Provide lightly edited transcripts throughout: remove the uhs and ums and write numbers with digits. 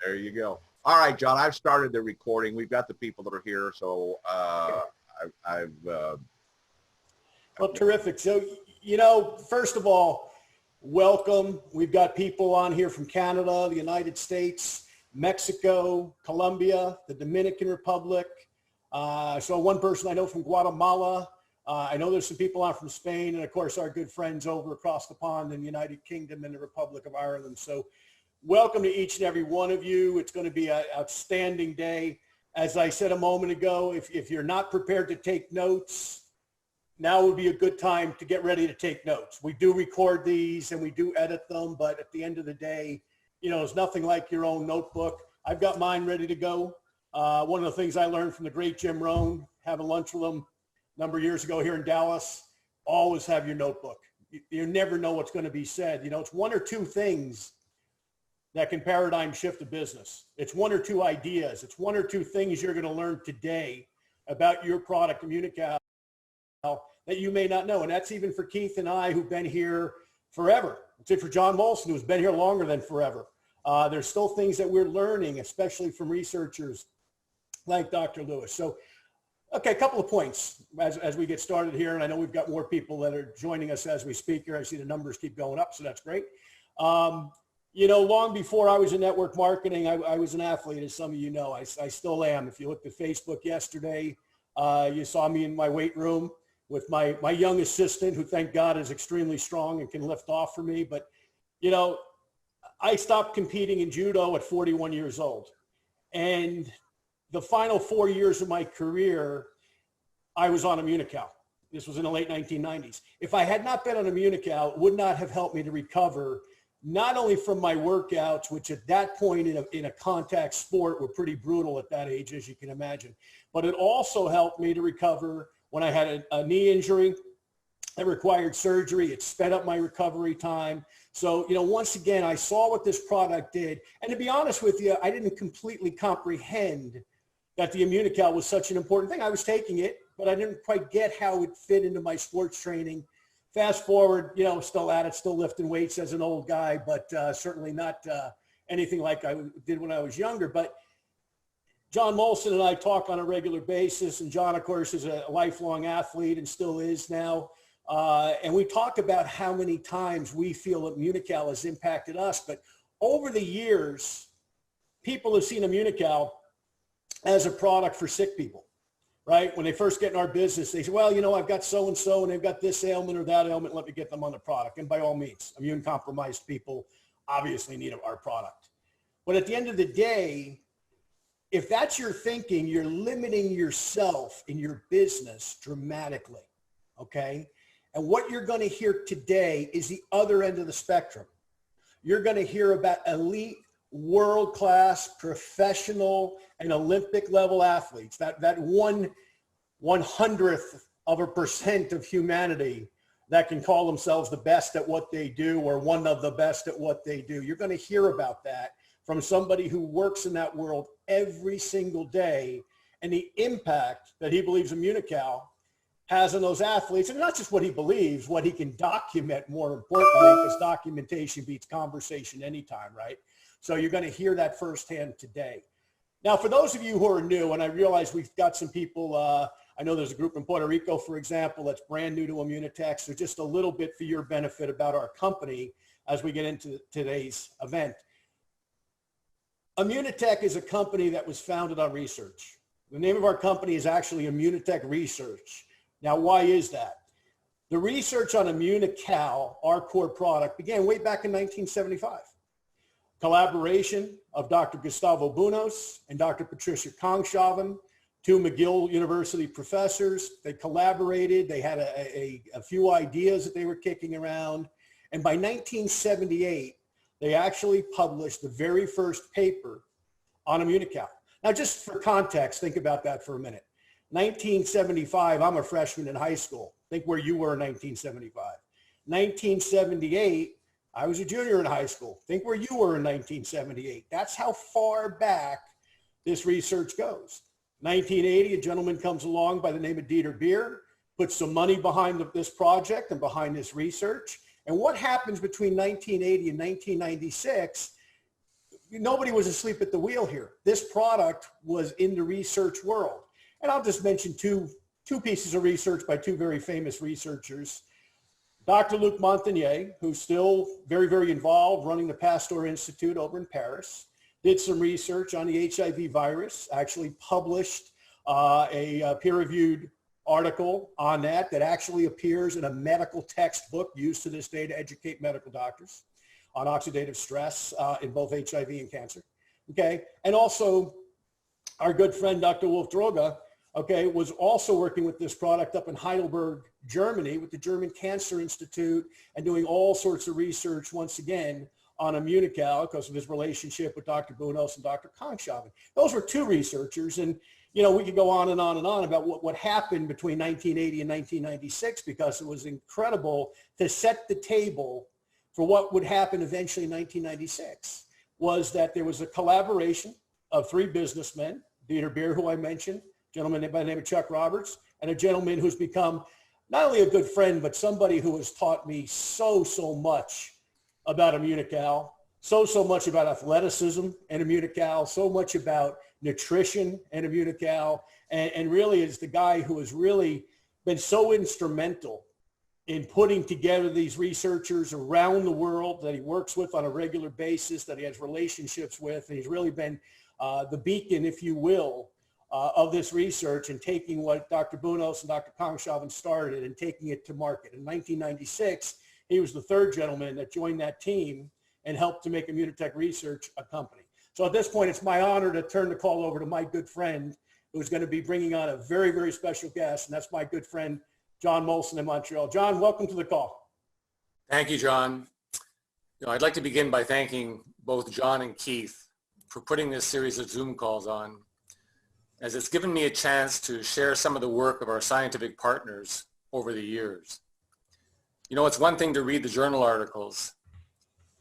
There you go. All right, John, I've started the recording. We've got the people that are here. So I've Well, terrific. So, first of all, welcome. We've got people on here from Canada, the United States, Mexico, Colombia, the Dominican Republic. So one person I know from Guatemala. I know there's some people on from Spain, and of course our good friends over across the pond in the United Kingdom and the Republic of Ireland. So welcome to each and every one of you. It's going to be an outstanding day. As I said a moment ago, if you're not prepared to take notes, now would be a good time to get ready to take notes. We do record these and we do edit them, but at the end of the day, it's nothing like your own notebook. I've got mine ready to go. One of the things I learned from the great Jim Rohn, having lunch with him a number of years ago here in Dallas, always have your notebook. You never know what's going to be said. It's one or two things that can paradigm shift a business. It's one or two ideas. It's one or two things you're going to learn today about your product, IMMUNOCAL, that you may not know. And that's even for Keith and I, who've been here forever. It's it for John Molson, who's been here longer than forever. There's still things that we're learning, especially from researchers like Dr. Lewis. So, okay, a couple of points as we get started here. And I know we've got more people that are joining us as we speak here. I see the numbers keep going up, so that's great. Long before I was in network marketing, I was an athlete, as some of you know. I still am. If you looked at Facebook yesterday, you saw me in my weight room with my young assistant, who, thank God, is extremely strong and can lift off for me. But, I stopped competing in judo at 41 years old. And the final 4 years of my career, I was on IMMUNOCAL. This was in the late 1990s. If I had not been on IMMUNOCAL, it would not have helped me to recover, not only from my workouts, which at that point in a contact sport were pretty brutal at that age, as you can imagine, but it also helped me to recover when I had a knee injury that required surgery. It sped up my recovery time. So, once again, I saw what this product did. And to be honest with you, I didn't completely comprehend that the IMMUNOCAL was such an important thing. I was taking it, but I didn't quite get how it fit into my sports training. Fast forward, still at it, still lifting weights as an old guy, but certainly not anything like I did when I was younger. But John Molson and I talk on a regular basis, and John, of course, is a lifelong athlete and still is now. And we talk about how many times we feel that IMMUNOCAL has impacted us. But over the years, people have seen IMMUNOCAL as a product for sick people, right? When they first get in our business, they say, well, I've got so-and-so and they've got this ailment or that ailment. Let me get them on the product. And by all means, immune compromised people obviously need our product. But at the end of the day, if that's your thinking, you're limiting yourself in your business dramatically, okay? And what you're going to hear today is the other end of the spectrum. You're going to hear about elite, world-class, professional, and Olympic level athletes, that 1/100th% of humanity that can call themselves the best at what they do or one of the best at what they do. You're going to hear about that from somebody who works in that world every single day, and the impact that he believes IMMUNOCAL has on those athletes. And not just what he believes, what he can document, more importantly, because documentation beats conversation anytime, right? So you're going to hear that firsthand today. Now, for those of you who are new, and I realize we've got some people, I know there's a group in Puerto Rico, for example, that's brand new to IMMUNOTEC. So just a little bit for your benefit about our company as we get into today's event. IMMUNOTEC is a company that was founded on research. The name of our company is actually IMMUNOTEC Research. Now, why is that? The research on IMMUNOCAL, our core product, began way back in 1975. Collaboration of Dr. Gustavo Buenos and Dr. Patricia Kongshaven, two McGill University professors. They collaborated. They had a few ideas that they were kicking around. And by 1978, they actually published the very first paper on IMMUNOCAL. Now, just for context, think about that for a minute. 1975, I'm a freshman in high school. Think where you were in 1975. 1978, I was a junior in high school. Think where you were in 1978. That's how far back this research goes. 1980, a gentleman comes along by the name of Dieter Beer, puts some money behind this project and behind this research. And what happens between 1980 and 1996, nobody was asleep at the wheel here. This product was in the research world. And I'll just mention two pieces of research by two very famous researchers. Dr. Luc Montagnier, who's still very, very involved running the Pasteur Institute over in Paris, did some research on the HIV virus, actually published a peer-reviewed article on that actually appears in a medical textbook used to this day to educate medical doctors on oxidative stress in both HIV and cancer. Okay, and also our good friend Dr. Wolf Droga, okay, was also working with this product up in Heidelberg, Germany, with the German Cancer Institute, and doing all sorts of research once again on IMMUNOCAL because of his relationship with Dr. Bunos and Dr. Kongshaven. Those were two researchers, and you know, we could go on and on and on about what happened between 1980 and 1996 because it was incredible to set the table for what would happen eventually in 1996. Was that there was a collaboration of three businessmen, Dieter Beer, who I mentioned, a gentleman by the name of Chuck Roberts, and a gentleman who's become not only a good friend, but somebody who has taught me so much about IMMUNOCAL, so much about athleticism and IMMUNOCAL, so much about nutrition and IMMUNOCAL, and really is the guy who has really been so instrumental in putting together these researchers around the world that he works with on a regular basis, that he has relationships with, and he's really been the beacon, if you will, of this research and taking what Dr. Bunos and Dr. Kongshaven started and taking it to market. In 1996, he was the third gentleman that joined that team and helped to make Immunotech Research a company. So at this point, it's my honor to turn the call over to my good friend who's going to be bringing on a very, very special guest, and that's my good friend, John Molson in Montreal. John, welcome to the call. Thank you, John. I'd like to begin by thanking both John and Keith for putting this series of Zoom calls on, as it's given me a chance to share some of the work of our scientific partners over the years. You know, it's one thing to read the journal articles,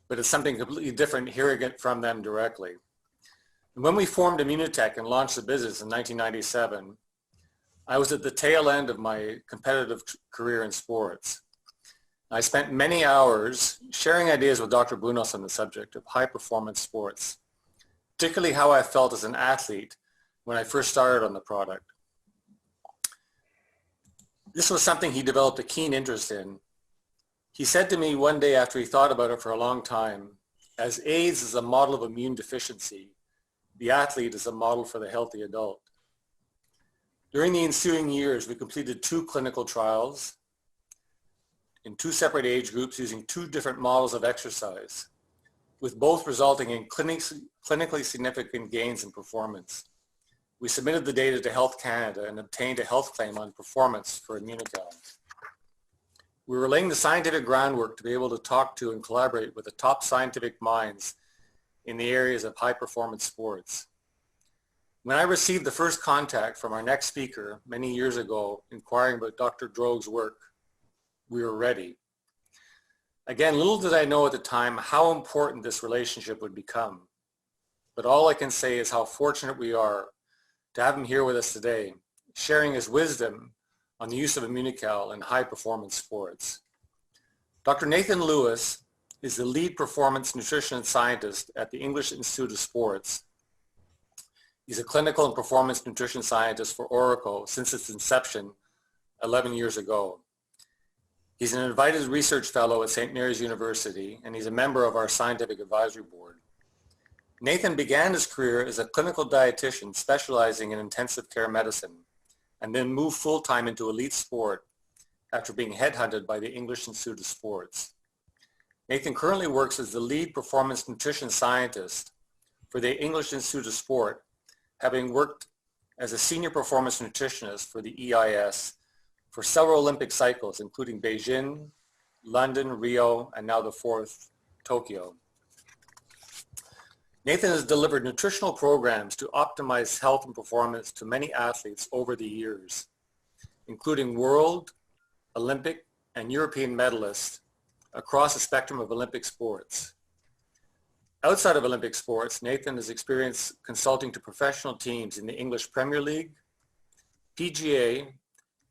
but it's something completely different hearing it from them directly. And when we formed Immunotech and launched the business in 1997, I was at the tail end of my competitive career in sports. I spent many hours sharing ideas with Dr. Bunos on the subject of high-performance sports, particularly how I felt as an athlete when I first started on the product. This was something he developed a keen interest in. He said to me one day after he thought about it for a long time, as AIDS is a model of immune deficiency, the athlete is a model for the healthy adult. During the ensuing years, we completed 2 clinical trials in 2 separate age groups using 2 different models of exercise, with both resulting in clinically significant gains in performance. We submitted the data to Health Canada and obtained a health claim on performance for IMMUNOCAL. We were laying the scientific groundwork to be able to talk to and collaborate with the top scientific minds in the areas of high-performance sports. When I received the first contact from our next speaker many years ago inquiring about Dr. Droge's work, we were ready. Again, little did I know at the time how important this relationship would become. But all I can say is how fortunate we are to have him here with us today, sharing his wisdom on the use of IMMUNOCAL in high-performance sports. Dr. Nathan Lewis is the lead performance nutrition scientist at the English Institute of Sports. He's a clinical and performance nutrition scientist for Oracle since its inception 11 years ago. He's an invited research fellow at St. Mary's University, and he's a member of our scientific advisory board. Nathan began his career as a clinical dietitian specializing in intensive care medicine, and then moved full-time into elite sport after being headhunted by the English Institute of Sports. Nathan currently works as the lead performance nutrition scientist for the English Institute of Sport, having worked as a senior performance nutritionist for the EIS for several Olympic cycles, including Beijing, London, Rio, and now the 4th, Tokyo. Nathan has delivered nutritional programs to optimize health and performance to many athletes over the years, including world, Olympic, and European medalists across a spectrum of Olympic sports. Outside of Olympic sports, Nathan has experienced consulting to professional teams in the English Premier League, PGA,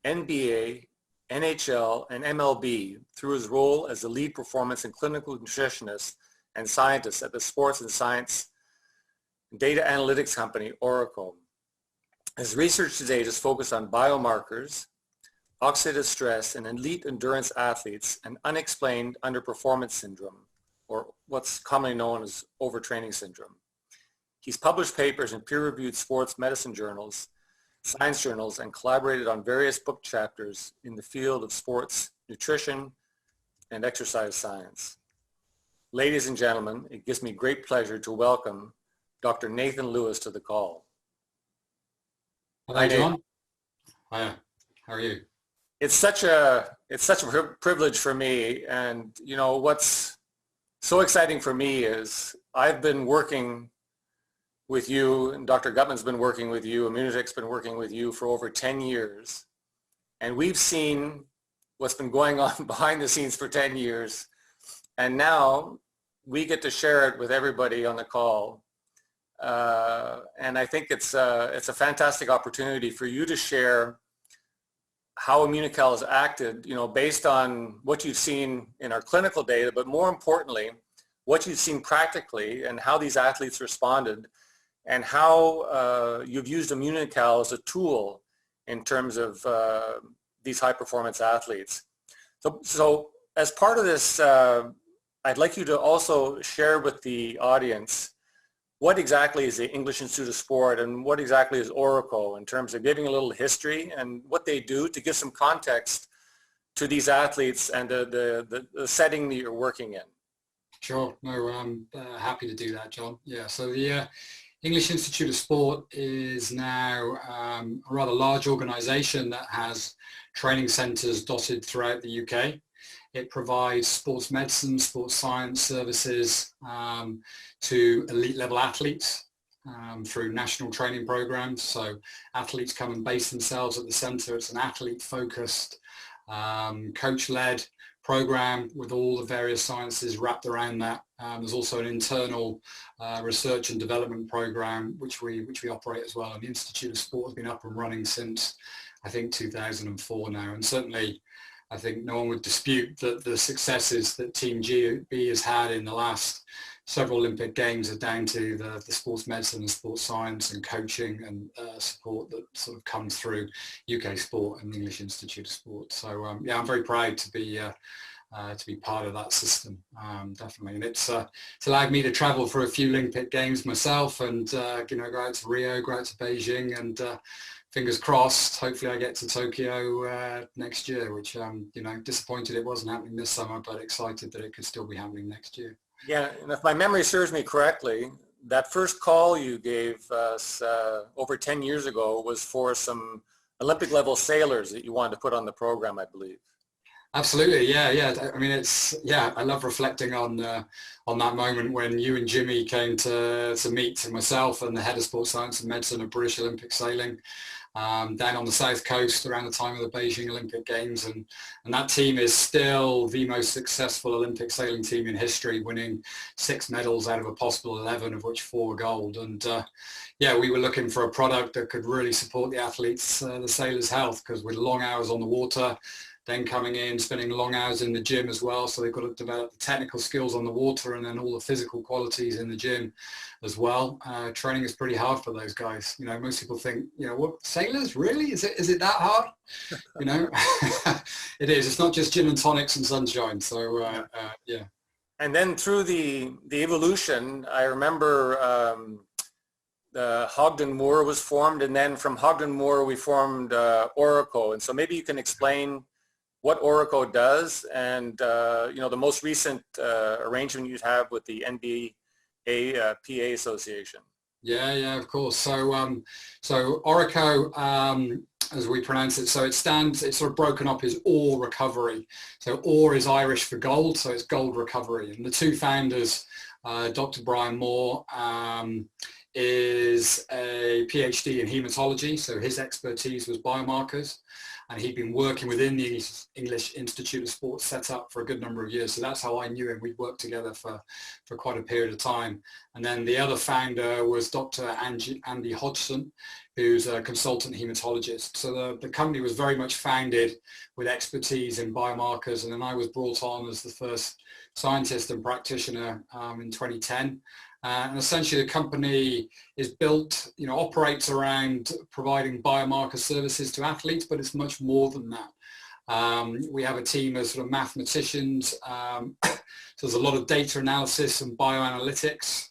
NBA, NHL, and MLB through his role as the lead performance and clinical nutritionist and scientist at the Sports and Science data analytics company, Oracle. His research to date is focused on biomarkers, oxidative stress in elite endurance athletes, and unexplained underperformance syndrome, or what's commonly known as overtraining syndrome. He's published papers in peer-reviewed sports medicine journals, science journals, and collaborated on various book chapters in the field of sports nutrition and exercise science. Ladies and gentlemen, it gives me great pleasure to welcome Dr. Nathan Lewis to the call. Hi, John. Hiya. How are you? It's such a privilege for me, and you know what's so exciting for me is I've been working with you, and Dr. Gutman's been working with you, IMMUNOCAL's been working with you for over 10 years, and we've seen what's been going on behind the scenes for 10 years, and now we get to share it with everybody on the call. And I think it's a fantastic opportunity for you to share how IMMUNOCAL has acted, you know, based on what you've seen in our clinical data, but more importantly, what you've seen practically and how these athletes responded, and how you've used IMMUNOCAL as a tool in terms of these high-performance athletes. So as part of this, I'd like you to also share with the audience what exactly is the English Institute of Sport and what exactly is Oracle in terms of giving a little history and what they do to give some context to these athletes and the setting that you're working in. Sure. No, I'm happy to do that, John. Yeah, so the English Institute of Sport is now a rather large organization that has training centers dotted throughout the UK. It provides sports medicine, sports science services to elite level athletes through national training programs. So athletes come and base themselves at the center. It's an athlete focused, coach-led program with all the various sciences wrapped around that. There's also an internal research and development program which we operate as well. And the Institute of Sport has been up and running since, I think, 2004 now. And certainly, I think no one would dispute that the successes that Team GB has had in the last several Olympic Games are down to the sports medicine and sports science and coaching and support that sort of comes through UK Sport and the English Institute of Sport. So yeah, I'm very proud to be part of that system, definitely. And it's allowed me to travel for a few Olympic Games myself, and you know, go out to Rio, go out to Beijing, and fingers crossed, hopefully I get to Tokyo next year, which you know, disappointed it wasn't happening this summer, but excited that it could still be happening next year. Yeah, and if my memory serves me correctly, that first call you gave us over 10 years ago was for some Olympic level sailors that you wanted to put on the program, I believe. Absolutely, yeah. I mean, I love reflecting on that moment when you and Jimmy came to meet myself and the head of sports science and medicine of British Olympic Sailing down on the south coast around the time of the Beijing Olympic Games, and that team is still the most successful Olympic sailing team in history, winning 6 medals out of a possible 11, of which 4 were gold. And yeah, we were looking for a product that could really support the athletes, the sailors' health, because with long hours on the water, then coming in, spending long hours in the gym as well. So they've got to develop the technical skills on the water and then all the physical qualities in the gym as well. Training is pretty hard for those guys. You know, most people think, you know, what, sailors, really? Is it that hard? You know, it is. It's not just gin and tonics and sunshine. So yeah. And then through the evolution, I remember Hogden Moore was formed, and then from Hogden Moore we formed Oracle. And so maybe you can explain what Oracle does, and you know, the most recent arrangement you have with the NBA PA Association. Yeah, of course. So Oracle, as we pronounce it, so it's sort of broken up as ore recovery. So ore is Irish for gold, so it's gold recovery. And the two founders, Dr. Brian Moore, is a PhD in hematology, so his expertise was biomarkers, and he'd been working within the English Institute of Sport set up for a good number of years. So that's how I knew him. We'd worked together for quite a period of time. And then the other founder was Dr. Andy Hodgson, who's a consultant hematologist. So the company was very much founded with expertise in biomarkers, and then I was brought on as the first scientist and practitioner in 2010. And essentially the company is built, operates around providing biomarker services to athletes, but it's much more than that. We have a team of sort of mathematicians, so there's a lot of data analysis and bioanalytics.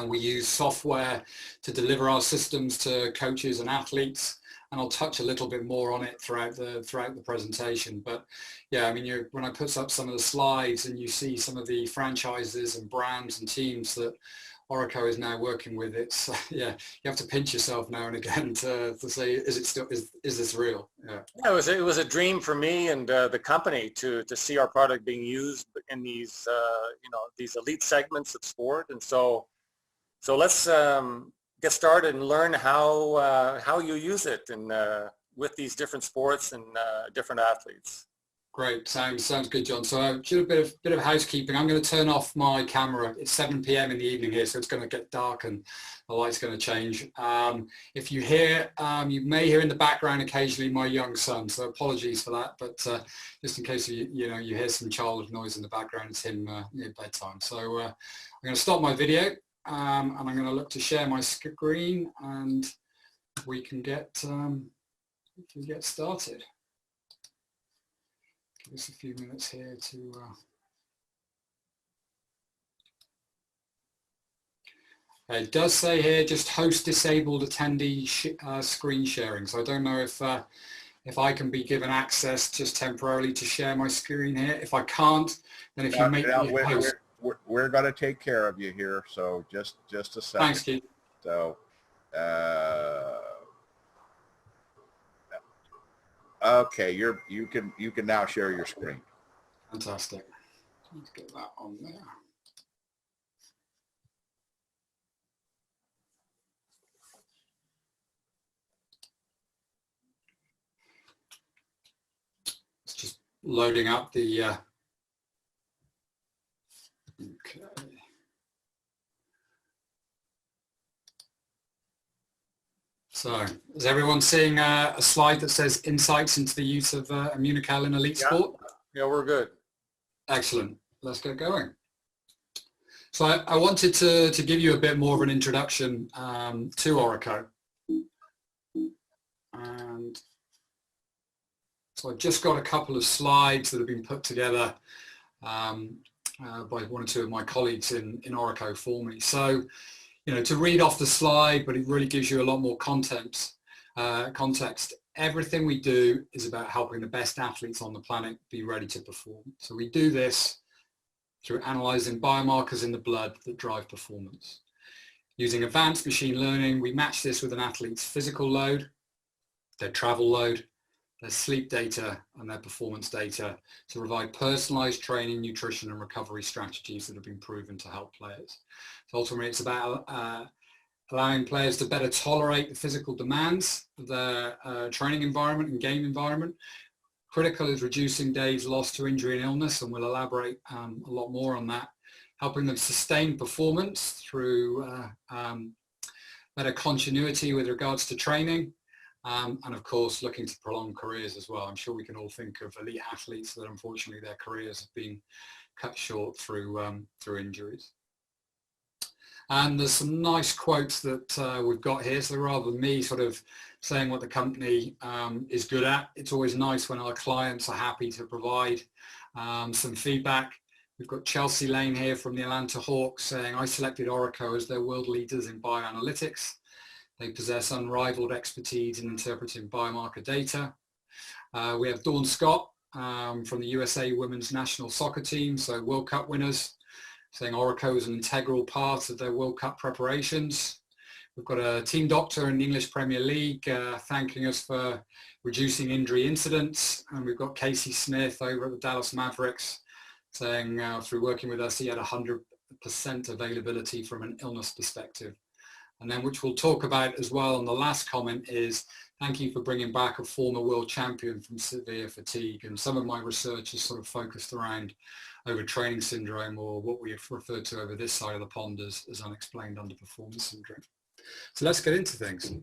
We use software to deliver our systems to coaches and athletes, and I'll touch a little bit more on it throughout the presentation. But yeah, I mean, when I put up some of the slides and you see some of the franchises and brands and teams that Oracle is now working with, it's yeah, you have to pinch yourself now and again to say, is this real? Yeah. Yeah, it was a dream for me and the company to see our product being used in these these elite segments of sport. And so let's get started and learn how you use it and with these different sports and different athletes. Great, sounds good, John. So just a bit of housekeeping. I'm going to turn off my camera. It's 7 p.m. in the evening here, so it's going to get dark and the light's going to change. If you hear, you may hear in the background occasionally my young son, so apologies for that. But just in case you hear some childhood noise in the background, it's him near bedtime. So I'm going to stop my video. And I'm going to look to share my screen, and we can get started. Give us a few minutes here to. It does say here just host disabled attendee screen sharing. So I don't know if I can be given access just temporarily to share my screen here. If I can't, then if you make me a host. We're going to take care of you here, so just a second. Thanks, Keith. So, okay, you can now share your screen. Fantastic. Let's get that on there. It's just loading up the. Okay. So, is everyone seeing a slide that says insights into the use of IMMUNOCAL in elite sport? Yeah, we're good. Excellent. Let's get going. So I wanted to give you a bit more of an introduction to Oracle. And so I've just got a couple of slides that have been put together by one or two of my colleagues in Oracle for me. So, to read off the slide, but it really gives you a lot more context. Everything we do is about helping the best athletes on the planet be ready to perform. So we do this through analyzing biomarkers in the blood that drive performance. Using advanced machine learning, we match this with an athlete's physical load, their travel load, their sleep data, and their performance data to provide personalized training, nutrition, and recovery strategies that have been proven to help players. So ultimately, it's about allowing players to better tolerate the physical demands of their training environment and game environment. Critical is reducing days lost to injury and illness, and we'll elaborate a lot more on that. Helping them sustain performance through better continuity with regards to training. And of course, looking to prolong careers as well. I'm sure we can all think of elite athletes that unfortunately their careers have been cut short through injuries. And there's some nice quotes that we've got here. So rather than me sort of saying what the company is good at, it's always nice when our clients are happy to provide some feedback. We've got Chelsea Lane here from the Atlanta Hawks saying, I selected Oracle as their world leaders in bioanalytics. They possess unrivaled expertise in interpreting biomarker data. We have Dawn Scott from the USA Women's National Soccer Team, so World Cup winners, saying Oracle is an integral part of their World Cup preparations. We've got a team doctor in the English Premier League thanking us for reducing injury incidents. And we've got Casey Smith over at the Dallas Mavericks saying through working with us, he had 100% availability from an illness perspective. And then which we'll talk about as well. And the last comment is, thank you for bringing back a former world champion from severe fatigue. And some of my research is sort of focused around overtraining syndrome, or what we have referred to over this side of the pond as unexplained underperformance syndrome. So let's get into things.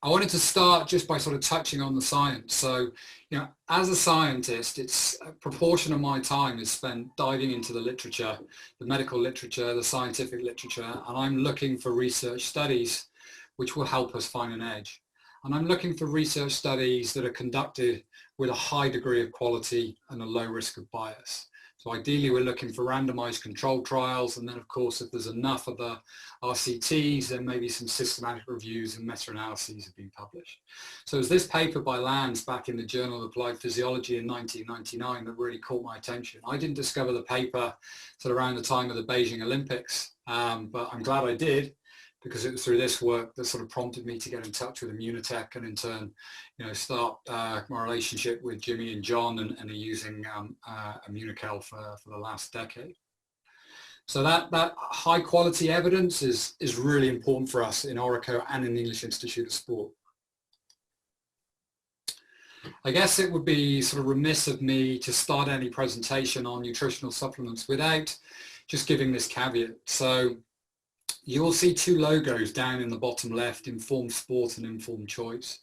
I wanted to start just by sort of touching on the science. So, you know, as a scientist, it's a proportion of my time is spent diving into the literature, the medical literature, the scientific literature, and I'm looking for research studies which will help us find an edge. And I'm looking for research studies that are conducted with a high degree of quality and a low risk of bias. So ideally, we're looking for randomized controlled trials, and then of course, if there's enough of the RCTs, then maybe some systematic reviews and meta-analyses have been published. So as this paper by Lanz back in the Journal of Applied Physiology in 1999 that really caught my attention. I didn't discover the paper till around the time of the Beijing Olympics, but I'm glad I did, because it was through this work that sort of prompted me to get in touch with IMMUNOCAL and in turn, you know, start my relationship with Jimmy and John and are using IMMUNOCAL for the last decade. So that high quality evidence is really important for us in Orico and in the English Institute of Sport. I guess it would be sort of remiss of me to start any presentation on nutritional supplements without just giving this caveat. So you will see two logos down in the bottom left, Informed Sport and Informed Choice.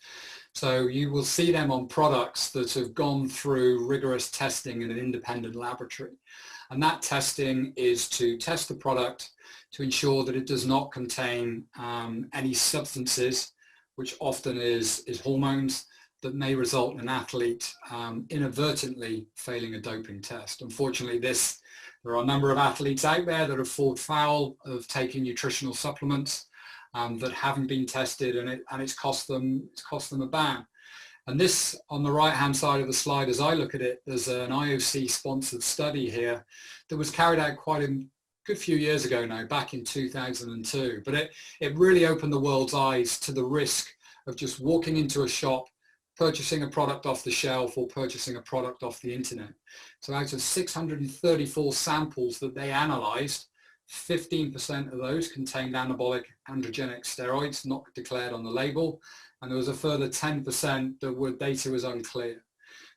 So you will see them on products that have gone through rigorous testing in an independent laboratory. And that testing is to test the product to ensure that it does not contain any substances, which often is hormones, that may result in an athlete inadvertently failing a doping test. Unfortunately, there are a number of athletes out there that have fallen foul of taking nutritional supplements that haven't been tested, and it's cost them a ban. And this, on the right-hand side of the slide, as I look at it, there's an IOC-sponsored study here that was carried out quite a good few years ago now, back in 2002. But it really opened the world's eyes to the risk of just walking into a shop, purchasing a product off the shelf or purchasing a product off the internet. So out of 634 samples that they analysed, 15% of those contained anabolic androgenic steroids not declared on the label, and there was a further 10% that data was unclear.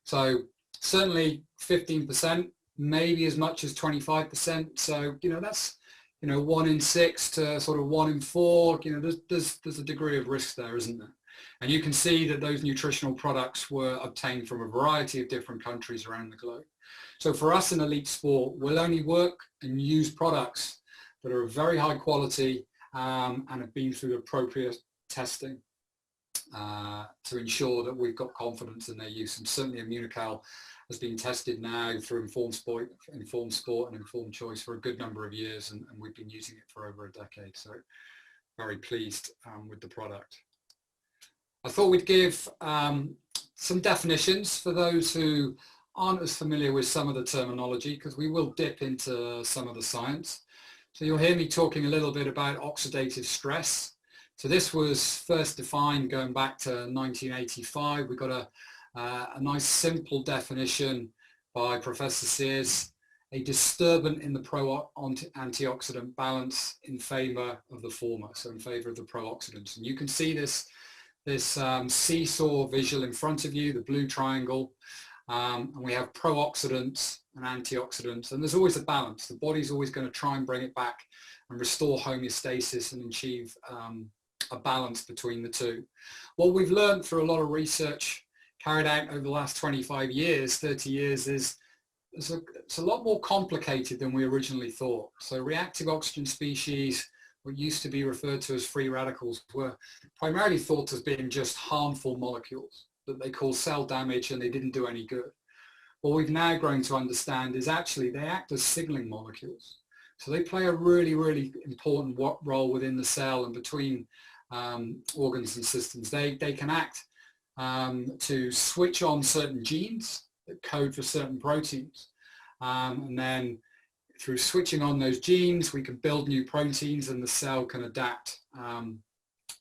So certainly 15%, maybe as much as 25%. So, you know, that's, you know, 1 in 6 to sort of 1 in 4. You know, there's a degree of risk there, isn't there? And you can see that those nutritional products were obtained from a variety of different countries around the globe. So for us in elite sport, we'll only work and use products that are of very high quality and have been through appropriate testing to ensure that we've got confidence in their use. And certainly IMMUNOCAL has been tested now through Informed Sport and Informed Choice for a good number of years, and we've been using it for over a decade. So very pleased with the product. I thought we'd give some definitions for those who aren't as familiar with some of the terminology, because we will dip into some of the science. So you'll hear me talking a little bit about oxidative stress. So this was first defined going back to 1985. We got a nice simple definition by Professor Sears, a disturbance in the pro-antioxidant balance in favor of the former, so in favor of the pro-oxidants. And you can see this seesaw visual in front of you, the blue triangle, and we have pro-oxidants and antioxidants, and there's always a balance. The body's always going to try and bring it back and restore homeostasis and achieve a balance between the two. What we've learned through a lot of research carried out over the last 25 years, 30 years, is it's a lot more complicated than we originally thought. So reactive oxygen species, what used to be referred to as free radicals, were primarily thought as being just harmful molecules that they cause cell damage and they didn't do any good. What we've now grown to understand is actually they act as signaling molecules. So they play a really, really important role within the cell and between organs and systems. They can act to switch on certain genes that code for certain proteins. And then through switching on those genes, we can build new proteins and the cell can adapt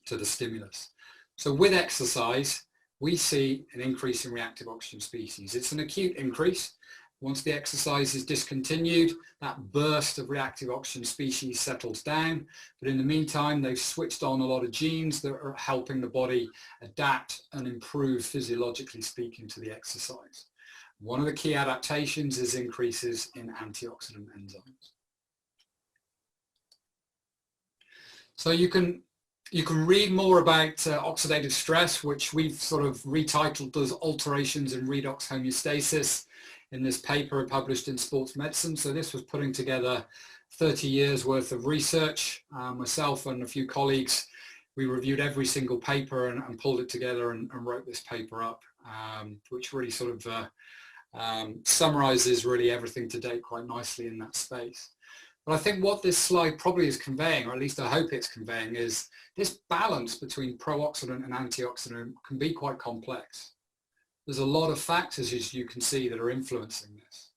to the stimulus. So with exercise, we see an increase in reactive oxygen species. It's an acute increase. Once the exercise is discontinued, that burst of reactive oxygen species settles down. But in the meantime, they've switched on a lot of genes that are helping the body adapt and improve, physiologically speaking, to the exercise. One of the key adaptations is increases in antioxidant enzymes. So you can You can read more about oxidative stress, which we've sort of retitled as alterations in redox homeostasis in this paper published in Sports Medicine. So this was putting together 30 years worth of research. Myself and a few colleagues, we reviewed every single paper and pulled it together and wrote this paper up, which really sort of summarizes really everything to date quite nicely in that space. But I think what this slide probably is conveying, or at least I hope it's conveying, is this balance between pro-oxidant and antioxidant can be quite complex. There's a lot of factors, as you can see, that are influencing this.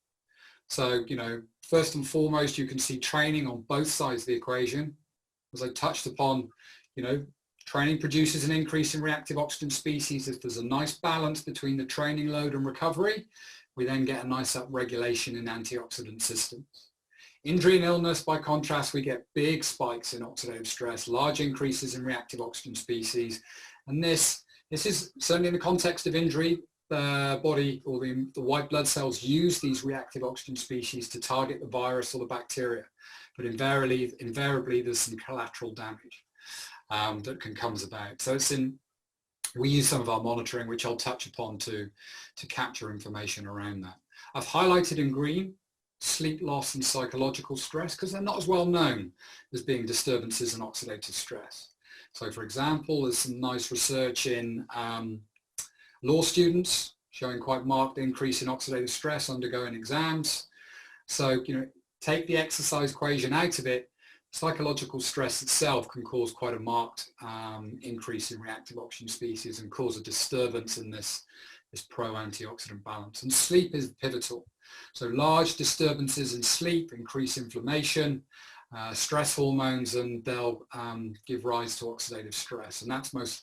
So, you know, first and foremost, you can see training on both sides of the equation. As I touched upon, you know, training produces an increase in reactive oxygen species. If there's a nice balance between the training load and recovery, we then get a nice upregulation in antioxidant systems. Injury and illness, by contrast, we get big spikes in oxidative stress, large increases in reactive oxygen species. And this is certainly in the context of injury, the body or the white blood cells use these reactive oxygen species to target the virus or the bacteria. But invariably there's some collateral damage that can come about. So we use some of our monitoring, which I'll touch upon to capture information around that. I've highlighted in green sleep loss and psychological stress because they're not as well known as being disturbances in oxidative stress. So for example, there's some nice research in law students showing quite marked increase in oxidative stress undergoing exams. So, you know, take the exercise equation out of it, psychological stress itself can cause quite a marked increase in reactive oxygen species and cause a disturbance in this pro-antioxidant balance. And sleep is pivotal. So large disturbances in sleep increase inflammation, stress hormones, and they'll give rise to oxidative stress. And that's most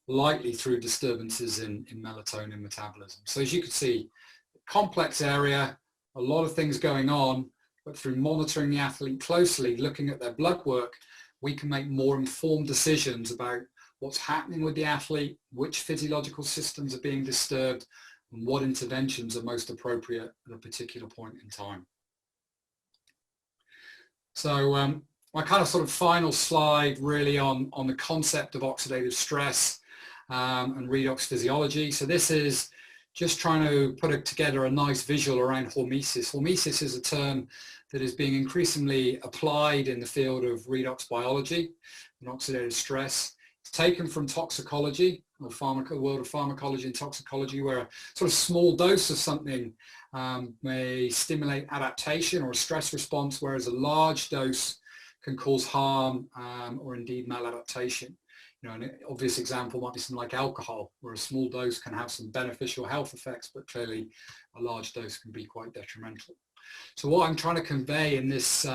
likely through disturbances in melatonin metabolism. So as you can see, complex area, a lot of things going on, but through monitoring the athlete closely, looking at their blood work, we can make more informed decisions about what's happening with the athlete, which physiological systems are being disturbed, and what interventions are most appropriate at a particular point in time. So my kind of sort of final slide really on the concept of oxidative stress and redox physiology. So this is just trying to put together a nice visual around hormesis. Hormesis is a term that is being increasingly applied in the field of redox biology and oxidative stress. It's taken from toxicology, or world of pharmacology and toxicology, where a sort of small dose of something may stimulate adaptation or a stress response, whereas a large dose can cause harm or indeed maladaptation. You know, an obvious example might be something like alcohol, where a small dose can have some beneficial health effects, but clearly a large dose can be quite detrimental. So what I'm trying to convey in this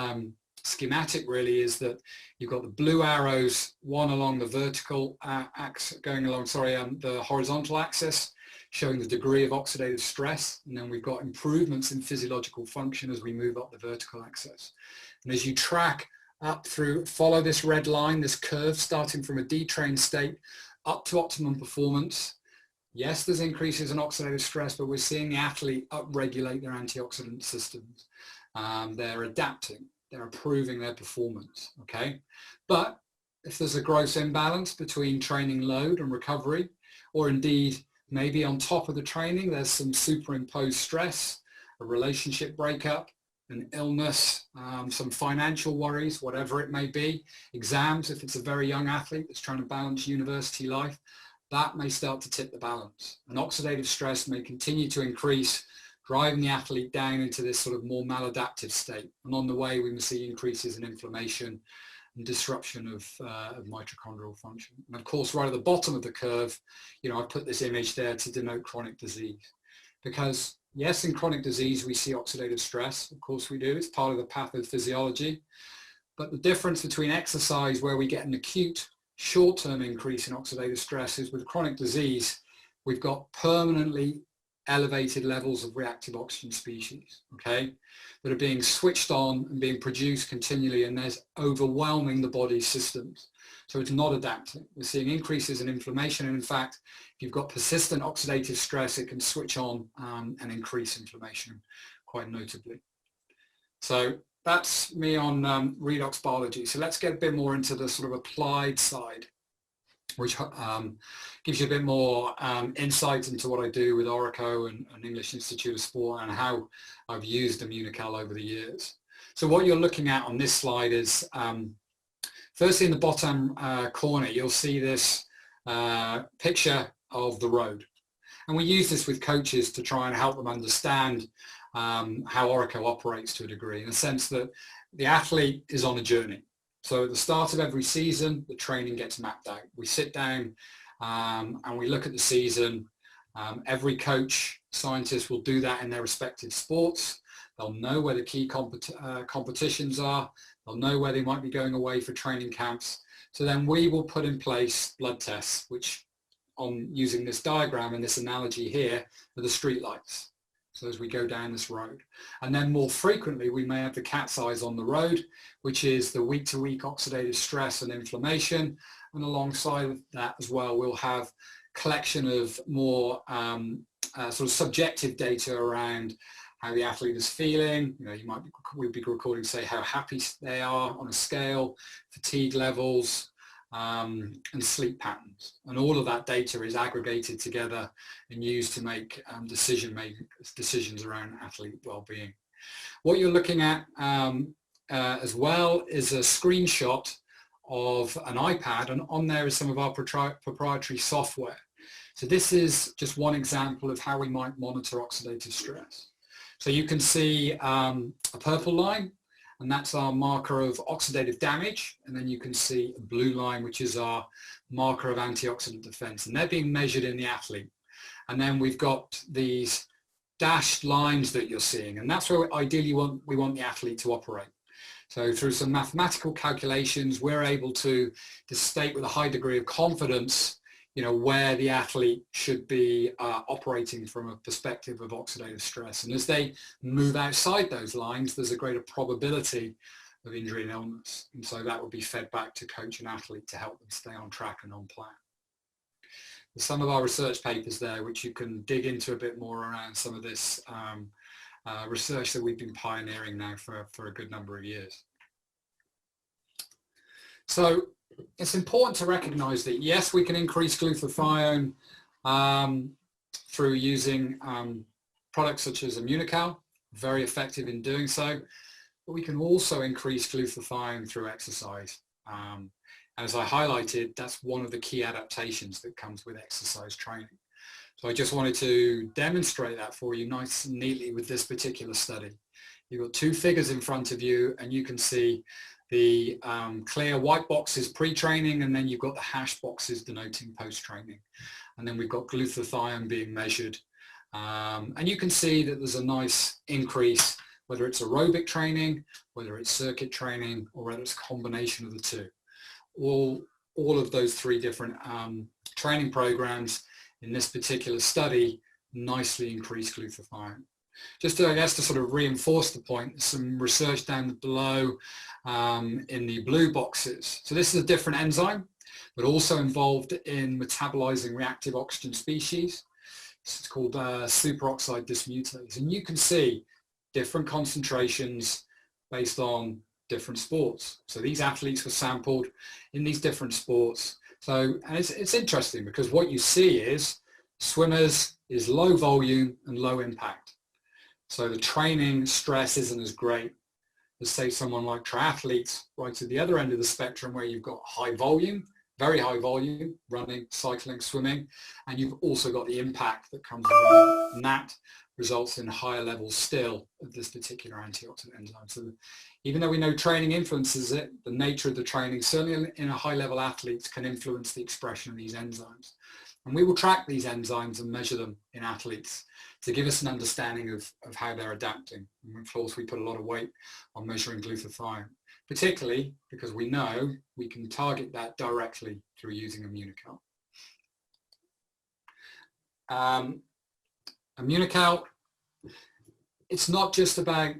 schematic really is that you've got the blue arrows, one along the vertical axis, the horizontal axis, showing the degree of oxidative stress, and then we've got improvements in physiological function as we move up the vertical axis. And as you track up through, follow this red line, this curve starting from a detrained state up to optimum performance. Yes, there's increases in oxidative stress, but we're seeing the athlete upregulate their antioxidant systems. They're adapting, they're improving their performance, okay? But if there's a gross imbalance between training load and recovery, or indeed maybe on top of the training, there's some superimposed stress, a relationship breakup, an illness, some financial worries, whatever it may be, exams, if it's a very young athlete that's trying to balance university life, that may start to tip the balance. And oxidative stress may continue to increase, driving the athlete down into this sort of more maladaptive state. And on the way, we will see increases in inflammation and disruption of mitochondrial function. And of course, right at the bottom of the curve, you know, I put this image there to denote chronic disease. Because yes, in chronic disease, we see oxidative stress. Of course we do. It's part of the pathophysiology. But the difference between exercise, where we get an acute short-term increase in oxidative stress, is with chronic disease, we've got permanently elevated levels of reactive oxygen species, okay, that are being switched on and being produced continually, and there's overwhelming the body's systems. So it's not adapting. We're seeing increases in inflammation, and in fact, if you've got persistent oxidative stress, it can switch on and increase inflammation quite notably. So that's me on redox biology. So let's get a bit more into the sort of applied side, which gives you a bit more insight into what I do with Orico and English Institute of Sport and how I've used IMMUNOCAL over the years. So what you're looking at on this slide is, firstly in the bottom corner, you'll see this picture of the road. And we use this with coaches to try and help them understand how Orico operates to a degree, in the sense that the athlete is on a journey. So at the start of every season, the training gets mapped out. We sit down and we look at the season. Every coach, scientist will do that in their respective sports. They'll know where the key competitions are. They'll know where they might be going away for training camps. So then we will put in place blood tests, which on using this diagram and this analogy here are the street lights. So as we go down this road. And then more frequently, we may have the cat's eyes on the road, which is the week-to-week oxidative stress and inflammation. And alongside that as well, we'll have collection of more sort of subjective data around how the athlete is feeling. You know, we'll be recording, say, how happy they are on a scale, fatigue levels, and sleep patterns. And all of that data is aggregated together and used to make decisions around athlete well-being. What you're looking at as well is a screenshot of an iPad, and on there is some of our proprietary software. So this is just one example of how we might monitor oxidative stress. So you can see a purple line, and that's our marker of oxidative damage. And then you can see a blue line, which is our marker of antioxidant defense. And they're being measured in the athlete. And then we've got these dashed lines that you're seeing. And that's where ideally we want the athlete to operate. So through some mathematical calculations, we're able to state with a high degree of confidence, you know, where the athlete should be operating from a perspective of oxidative stress. And as they move outside those lines, there's a greater probability of injury and illness. And so that will be fed back to coach and athlete to help them stay on track and on plan. There's some of our research papers there, which you can dig into a bit more around some of this research that we've been pioneering now for a good number of years. So it's important to recognize that, yes, we can increase glutathione through using products such as IMMUNOCAL, very effective in doing so, but we can also increase glutathione through exercise. And as I highlighted, that's one of the key adaptations that comes with exercise training. So I just wanted to demonstrate that for you nice and neatly with this particular study. You've got two figures in front of you, and you can see the clear white boxes pre-training, and then you've got the hash boxes denoting post-training. And then we've got glutathione being measured. And you can see that there's a nice increase, whether it's aerobic training, whether it's circuit training, or whether it's a combination of the two. All of those three different training programs in this particular study nicely increase glutathione. Just to, I guess, to sort of reinforce the point, some research down below in the blue boxes. So this is a different enzyme, but also involved in metabolizing reactive oxygen species. It's called superoxide dismutase. And you can see different concentrations based on different sports. So these athletes were sampled in these different sports. So, and it's interesting because what you see is swimmers is low volume and low impact. So the training stress isn't as great as, say, someone like triathletes right at the other end of the spectrum, where you've got high volume, very high volume, running, cycling, swimming, and you've also got the impact that comes with running. And that results in higher levels still of this particular antioxidant enzyme. So even though we know training influences it, the nature of the training, certainly in a high-level athletes, can influence the expression of these enzymes. And we will track these enzymes and measure them in athletes to give us an understanding of how they're adapting. And of course, we put a lot of weight on measuring glutathione, particularly because we know we can target that directly through using IMMUNOCAL. IMMUNOCAL, it's not just about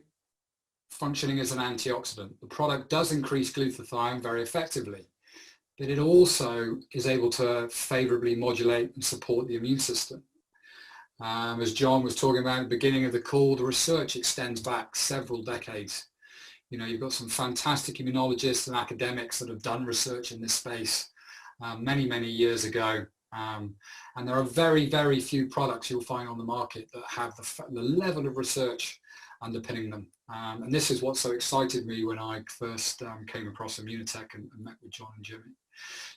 functioning as an antioxidant. The product does increase glutathione very effectively, but it also is able to favorably modulate and support the immune system. As John was talking about at the beginning of the call, the research extends back several decades You know, you've got some fantastic immunologists and academics that have done research in this space many, many years ago. And there are very, very few products you'll find on the market that have the level of research underpinning them. And this is what so excited me when I first came across IMMUNOCAL and met with John and Jimmy.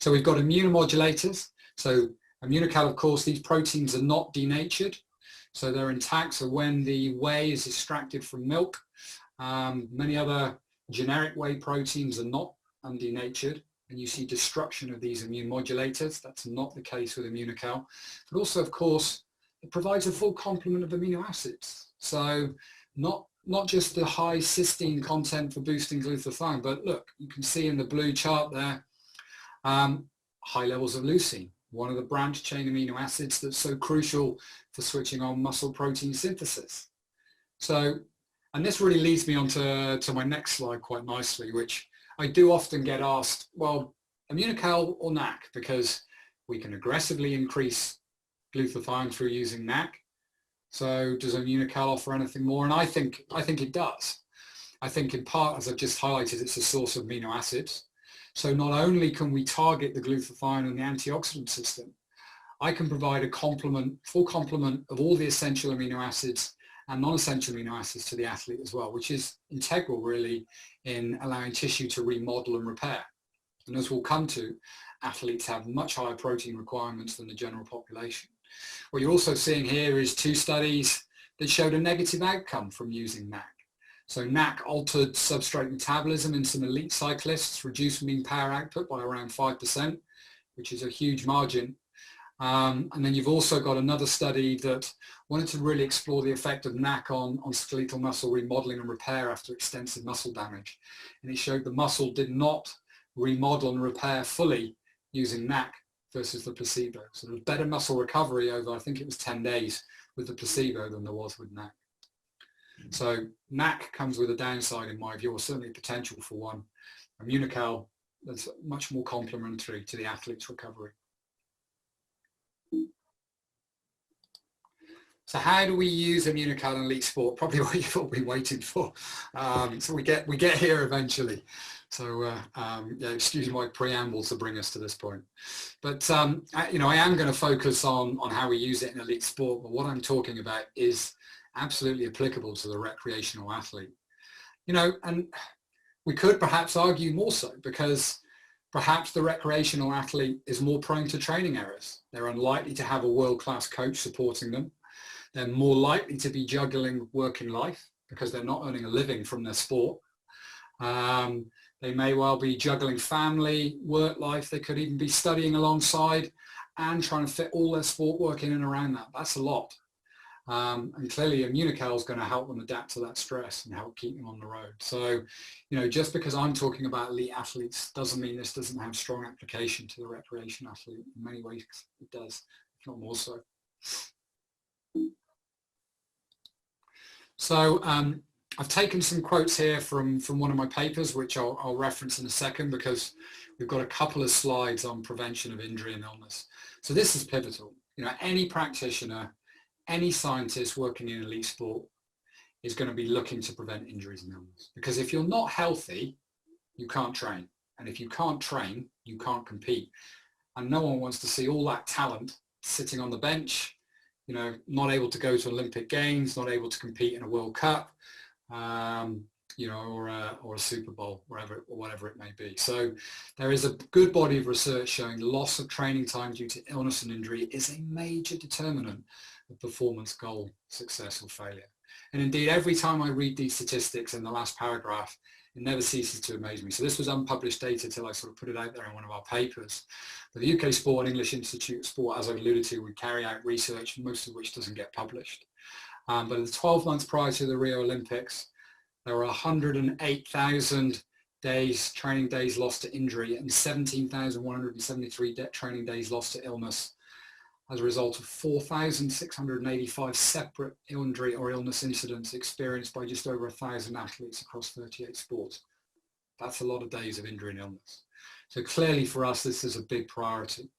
So we've got immunomodulators. So IMMUNOCAL, of course, these proteins are not denatured. So they're intact. So when the whey is extracted from milk, many other generic whey proteins are not denatured, and you see destruction of these immune modulators. That's not the case with IMMUNOCAL. But also, of course, it provides a full complement of amino acids. So not just the high cysteine content for boosting glutathione, but look, you can see in the blue chart there, high levels of leucine, one of the branch chain amino acids that's so crucial for switching on muscle protein synthesis. So, and this really leads me on to my next slide quite nicely, which I do often get asked, well, IMMUNOCAL or NAC, because we can aggressively increase glutathione through using NAC. So does IMMUNOCAL offer anything more? And I think it does. I think in part, as I've just highlighted, it's a source of amino acids. So not only can we target the glutathione and the antioxidant system, I can provide a full complement of all the essential amino acids and non-essential amino acids to the athlete as well, which is integral really in allowing tissue to remodel and repair. And as we'll come to, athletes have much higher protein requirements than the general population. What you're also seeing here is 2 studies that showed a negative outcome from using NAC. So NAC altered substrate metabolism in some elite cyclists, reduced mean power output by around 5%, which is a huge margin. And then you've also got another study that wanted to really explore the effect of NAC on skeletal muscle remodeling and repair after extensive muscle damage. And it showed the muscle did not remodel and repair fully using NAC versus the placebo. So there was better muscle recovery over, I think it was 10 days with the placebo than there was with NAC. So NAC comes with a downside in my view, or certainly a potential for one. IMMUNOCAL is much more complementary to the athlete's recovery. So how do we use IMMUNOCAL in elite sport? Probably what you've all been waiting for. So we get here eventually. So yeah, excuse my preamble to bring us to this point. But you know, I am going to focus on how we use it in elite sport. But what I'm talking about is absolutely applicable to the recreational athlete. You know, and we could perhaps argue more so, because perhaps the recreational athlete is more prone to training errors. They're unlikely to have a world-class coach supporting them. They're more likely to be juggling working life because they're not earning a living from their sport. They may well be juggling family, work life. They could even be studying alongside and trying to fit all their sport work in and around that. That's a lot. And clearly IMMUNOCAL is going to help them adapt to that stress and help keep them on the road. So, you know, just because I'm talking about elite athletes doesn't mean this doesn't have strong application to the recreation athlete. In many ways it does, if not more so. So I've taken some quotes here from one of my papers, which I'll reference in a second, because we've got a couple of slides on prevention of injury and illness. So this is pivotal. You know, any practitioner, any scientist working in elite sport is going to be looking to prevent injuries and illness. Because if you're not healthy, you can't train. And if you can't train, you can't compete. And no one wants to see all that talent sitting on the bench, you know, not able to go to Olympic Games, not able to compete in a World Cup, you know, or a Super Bowl, whatever it may be. So there is a good body of research showing loss of training time due to illness and injury is a major determinant of performance goal success or failure. And indeed, every time I read these statistics in the last paragraph, it never ceases to amaze me. So this was unpublished data till I sort of put it out there in one of our papers. But the UK Sport and English Institute of Sport, as I alluded to, would carry out research, most of which doesn't get published. But in the 12 months prior to the Rio Olympics, there were 108,000 training days lost to injury and 17,173 training days lost to illness as a result of 4,685 separate injury or illness incidents experienced by just over 1,000 athletes across 38 sports. That's a lot of days of injury and illness. So clearly for us, this is a big priority.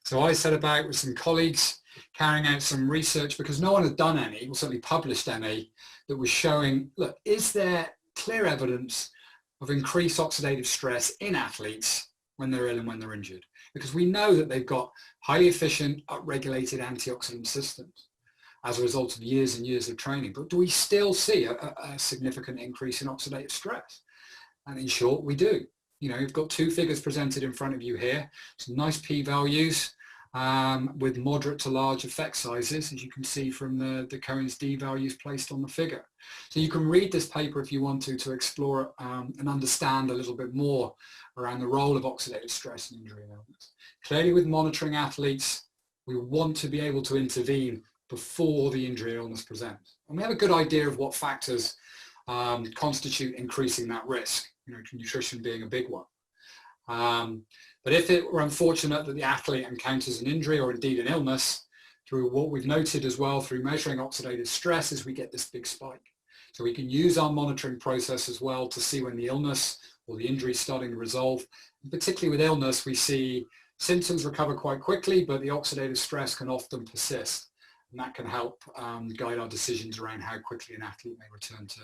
So I set about with some colleagues carrying out some research, because no one had done any, or certainly published any, that was showing, look, is there clear evidence of increased oxidative stress in athletes when they're ill and when they're injured, because we know that they've got highly efficient, upregulated antioxidant systems as a result of years and years of training. But do we still see a significant increase in oxidative stress? And in short, we do. You know, you've got two figures presented in front of you here, some nice p-values with moderate to large effect sizes, as you can see from the Cohen's d values placed on the figure. So you can read this paper if you want to explore and understand a little bit more around the role of oxidative stress in injury and illness. Clearly, with monitoring athletes, we want to be able to intervene before the injury or illness presents. And we have a good idea of what factors constitute increasing that risk, you know, nutrition being a big one. But if it were unfortunate that the athlete encounters an injury or indeed an illness, through what we've noted as well through measuring oxidative stress is we get this big spike. So we can use our monitoring process as well to see when the illness or the injury is starting to resolve. And particularly with illness, we see symptoms recover quite quickly, but the oxidative stress can often persist. And that can help guide our decisions around how quickly an athlete may return to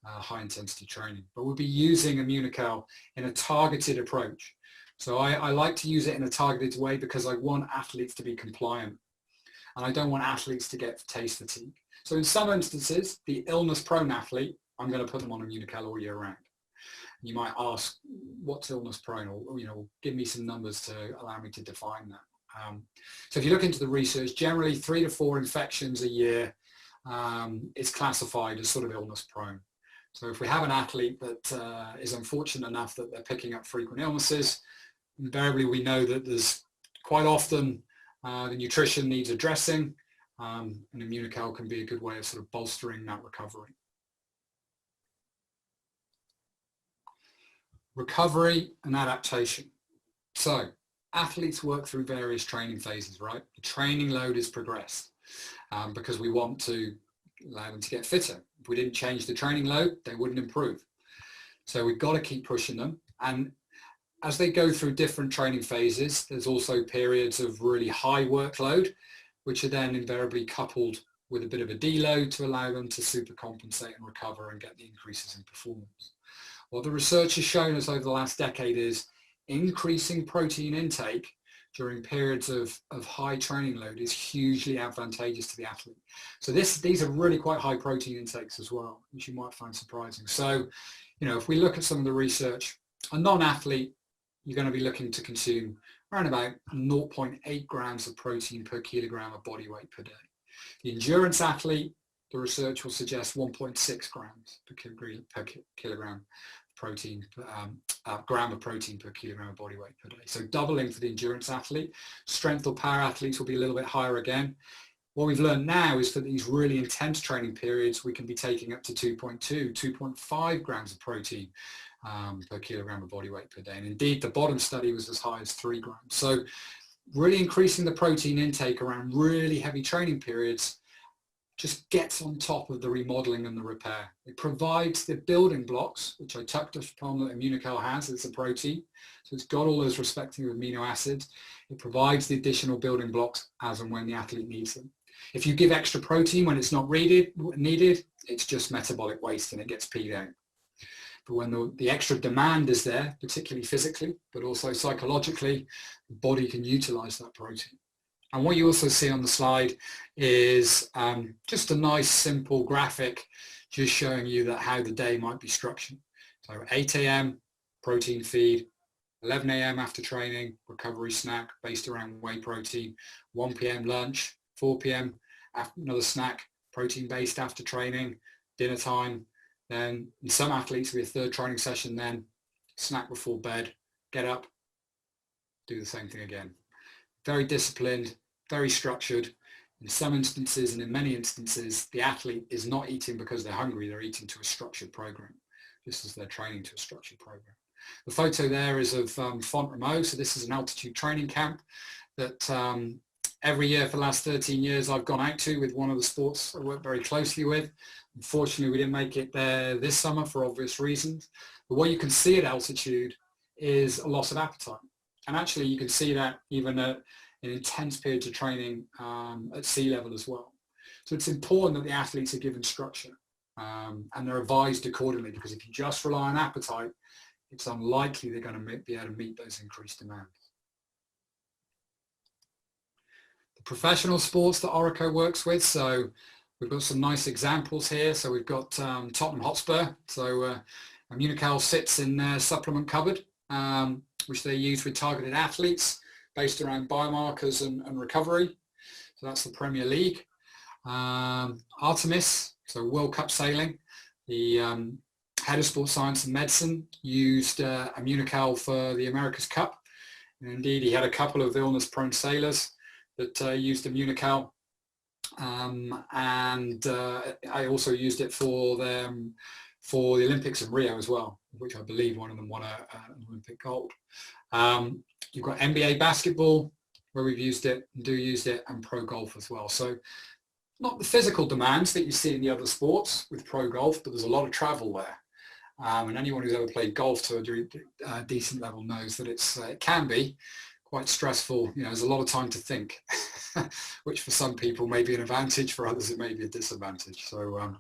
high intensity training. But we'll be using IMMUNOCAL in a targeted approach. So I like to use it in a targeted way because I want athletes to be compliant and I don't want athletes to get taste fatigue. So in some instances, the illness prone athlete, I'm going to put them on IMMUNOCAL all year round. You might ask, what's illness prone? Or, you know, give me some numbers to allow me to define that. So if you look into the research, generally 3 to 4 infections a year is classified as sort of illness prone. So if we have an athlete that is unfortunate enough that they're picking up frequent illnesses, invariably we know that there's quite often the nutrition needs addressing, and IMMUNOCAL can be a good way of sort of bolstering that recovery. Recovery and adaptation. So athletes work through various training phases, right? The training load is progressed because we want to allow them to get fitter. If we didn't change the training load, they wouldn't improve. So we've got to keep pushing them. And as they go through different training phases, there's also periods of really high workload, which are then invariably coupled with a bit of a deload to allow them to supercompensate and recover and get the increases in performance. What the research has shown us over the last decade is increasing protein intake during periods of high training load is hugely advantageous to the athlete. So these are really quite high protein intakes as well, which you might find surprising. So, you know, if we look at some of the research, a non-athlete, you're going to be looking to consume around about 0.8 grams of protein per kilogram of body weight per day. The endurance athlete, the research will suggest 1.6 grams per kilogram protein, gram of protein per kilogram of body weight per day. So doubling for the endurance athlete. Strength or power athletes will be a little bit higher again. What we've learned now is for these really intense training periods, we can be taking up to 2.2, 2.5 grams of protein per kilogram of body weight per day. And indeed, the bottom study was as high as 3 grams. So really increasing the protein intake around really heavy training periods just gets on top of the remodeling and the repair. It provides the building blocks, which I touched upon that IMMUNOCAL has. It's a protein, so it's got all those respective amino acids. It provides the additional building blocks as and when the athlete needs them. If you give extra protein when it's not needed, it's just metabolic waste and it gets peed out. But when the extra demand is there, particularly physically, but also psychologically, the body can utilize that protein. And what you also see on the slide is just a nice simple graphic just showing you that how the day might be structured. So 8 a.m. protein feed, 11 a.m. after training, recovery snack based around whey protein, 1 p.m. lunch, 4 p.m. another snack protein based after training, dinner time. Then in some athletes, we have a third training session, then snack before bed, get up, do the same thing again. Very disciplined, very structured. In some instances and in many instances, the athlete is not eating because they're hungry, they're eating to a structured program, just as they're training to a structured program. The photo there is of Font-Romeu. So this is an altitude training camp that every year for the last 13 years I've gone out to with one of the sports I work very closely with. Unfortunately, we didn't make it there this summer for obvious reasons. But what you can see at altitude is a loss of appetite. And actually you can see that even in intense periods of training at sea level as well. So it's important that the athletes are given structure. and they're advised accordingly, because if you just rely on appetite, it's unlikely they're going to be able to meet those increased demands. The professional sports that Orico works with, so we've got some nice examples here. So we've got Tottenham Hotspur. So IMMUNOCAL sits in their supplement cupboard, which they use with targeted athletes based around biomarkers and recovery. So that's the Premier League. Artemis, so World Cup sailing. The head of sports science and medicine used IMMUNOCAL for the America's Cup. And indeed, he had a couple of illness-prone sailors that used IMMUNOCAL. And I also used it for the Olympics in Rio as well, which I believe one of them won an Olympic gold. You've got NBA basketball, where we've used it, and pro golf as well. So not the physical demands that you see in the other sports with pro golf, but there's a lot of travel there. And anyone who's ever played golf to a decent level knows that it can be quite stressful. You know, there's a lot of time to think, which for some people may be an advantage, for others it may be a disadvantage. So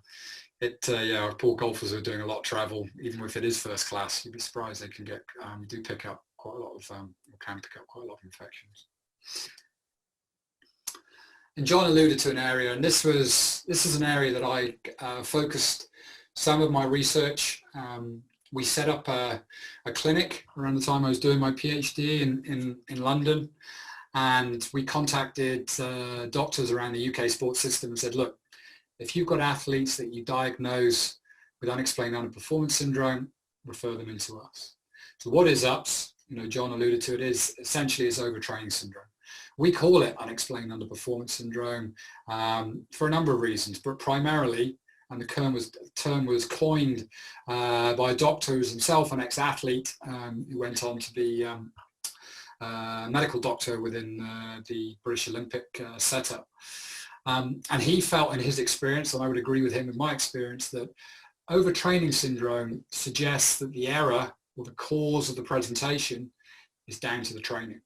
yeah, poor golfers are doing a lot of travel, even if it is first class. You'd be surprised they can get do pick up quite a lot of can pick up quite a lot of infections. And John alluded to an area, and this is an area that I focused some of my research. We set up a clinic around the time I was doing my PhD in London, and we contacted doctors around the UK sports system and said, look, if you've got athletes that you diagnose with unexplained underperformance syndrome, refer them into us. So what is UPS? You know, John alluded to it, is essentially is overtraining syndrome. We call it unexplained underperformance syndrome for a number of reasons, but primarily, and the term was coined by a doctor who's himself an ex-athlete who went on to be a medical doctor within the British Olympic setup. And he felt in his experience, and I would agree with him in my experience, that overtraining syndrome suggests that the error or the cause of the presentation is down to the training.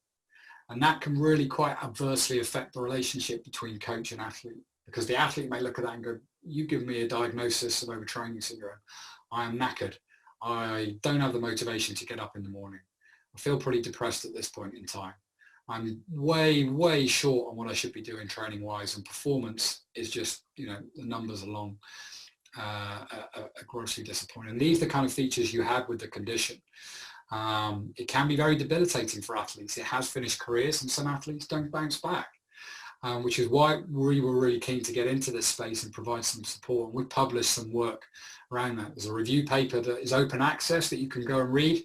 And that can really quite adversely affect the relationship between coach and athlete, because the athlete may look at that and go, you give me a diagnosis of overtraining syndrome. I am knackered. I don't have the motivation to get up in the morning. I feel pretty depressed at this point in time. I'm way, way short on what I should be doing training wise, and performance is just, you know, the numbers along are grossly disappointing. And these are the kind of features you had with the condition. It can be very debilitating for athletes. It has finished careers, and some athletes don't bounce back, which is why we were really keen to get into this space and provide some support. And we published some work around that. There's a review paper that is open access that you can go and read,